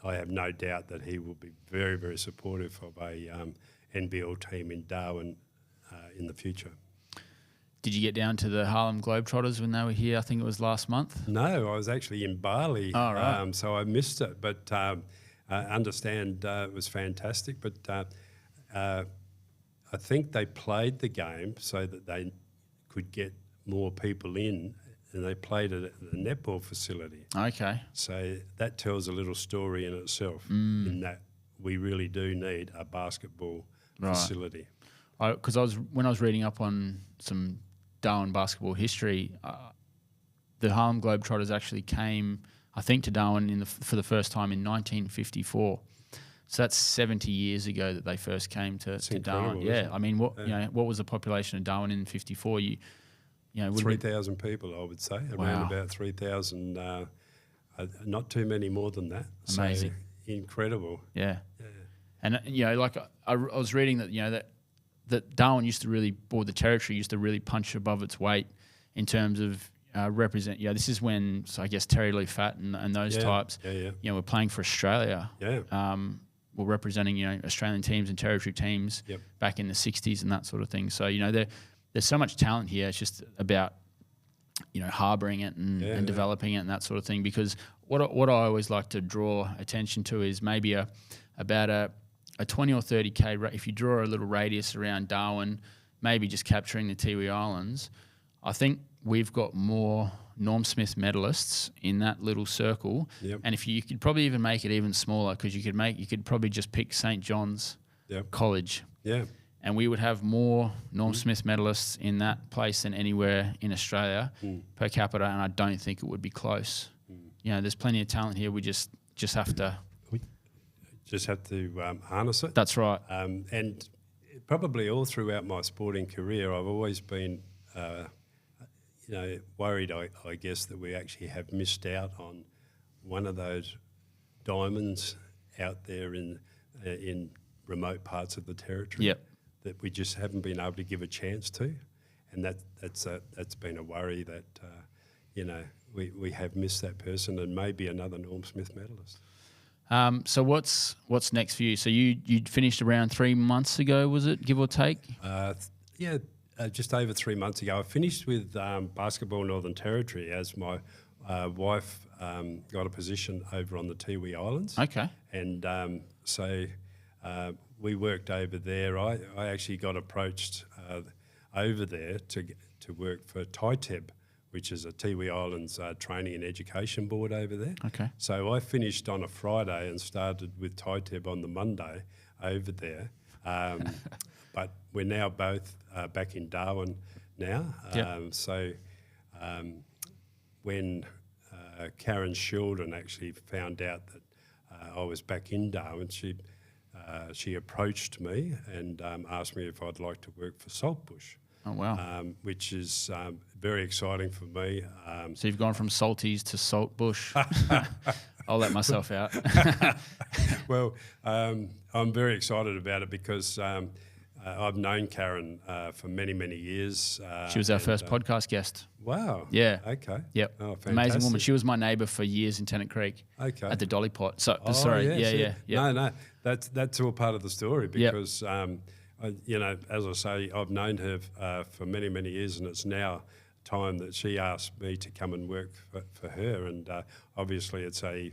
I have no doubt that he will be very, very supportive of a NBL team in Darwin in the future. Did you get down to the Harlem Globetrotters when they were here? I think it was last month. No, I was actually in Bali, oh, right. So I missed it. But I understand it was fantastic. But I think they played the game so that they could get more people in, and they played it at the netball facility. Okay. So that tells a little story in itself, in that we really do need a basketball facility. Because when I was reading up on some Darwin basketball history, the Harlem Globetrotters actually came, I think, to Darwin for the first time in 1954. So that's 70 years ago that they first came to Darwin. Yeah, I mean, what was the population of Darwin in '54? 3,000 people, I would say. Around about 3,000. Not too many more than that. Amazing. So incredible. Yeah. And I was reading that that Darwin used to really, or the Territory used to really punch above its weight in terms of represent. This is when, so I guess, Terry Lee Fatt and those types. Were playing for Australia. Were representing Australian teams and Territory teams back in the '60s and that sort of thing. So there's so much talent here. It's just about harbouring it and developing it and that sort of thing. Because what I always like to draw attention to is maybe about a 20 or 30K, if you draw a little radius around Darwin, maybe just capturing the Tiwi Islands, I think we've got more Norm Smith medalists in that little circle. Yep. And if you could probably even make it even smaller, because you could probably just pick St. John's College. Yeah. And we would have more Norm Smith medalists in that place than anywhere in Australia per capita, and I don't think it would be close. You know, there's plenty of talent here. We just have to... Just have to harness it. That's right. And probably all throughout my sporting career, I've always been, worried, I guess, that we actually have missed out on one of those diamonds out there in remote parts of the territory. Yep. That we just haven't been able to give a chance to, and that's been a worry that we have missed that person, and maybe another Norm Smith medalist. So what's next for you? So you finished around 3 months ago, was it, give or take? Just over 3 months ago. I finished with Basketball Northern Territory as my wife got a position over on the Tiwi Islands. Okay. And so we worked over there. I actually got approached over there to work for TITEB, which is a Tiwi Islands training and education board over there. Okay. So I finished on a Friday and started with TITEB on the Monday over there. But we're now both back in Darwin now. When Karen Sheldon actually found out that I was back in Darwin, she approached me and asked me if I'd like to work for Saltbush. Oh, wow. Which is very exciting for me. So you've gone from Salties to Saltbush. I'll let myself out. Well, I'm very excited about it because I've known Karen for many, many years. She was our first podcast guest. Wow. Yeah. Okay. Yep. Oh, fantastic. Amazing woman. She was my neighbour for years in Tennant Creek. Okay. At the Dolly Pot. So, Oh, sorry. yes, Yeah. No, that's all part of the story because, as I say, I've known her for many, many years, and it's now time that she asked me to come and work for her. And obviously, it's a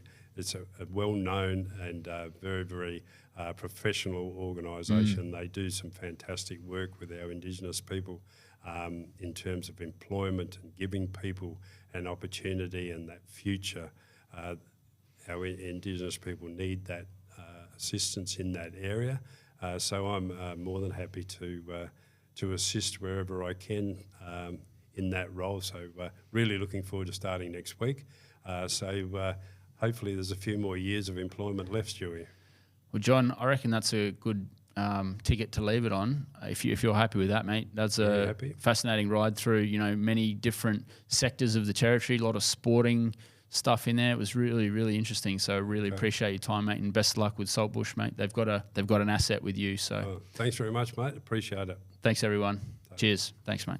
well-known and very, very professional organisation. They do some fantastic work with our Indigenous people in terms of employment and giving people an opportunity and that future. Our Indigenous people need that assistance in that area. So I'm more than happy to assist wherever I can in that role. So really looking forward to starting next week. Hopefully there's a few more years of employment left, Stewie. Well, John, I reckon that's a good ticket to leave it on. If you're happy with that, mate, that's a fascinating ride through many different sectors of the territory. A lot of sporting stuff in there. It was really, really interesting. So really appreciate your time, mate, and best of luck with Saltbush, mate. They've got an asset with you. So thanks very much, mate. Appreciate it. Thanks, everyone. Cheers. Thanks, mate.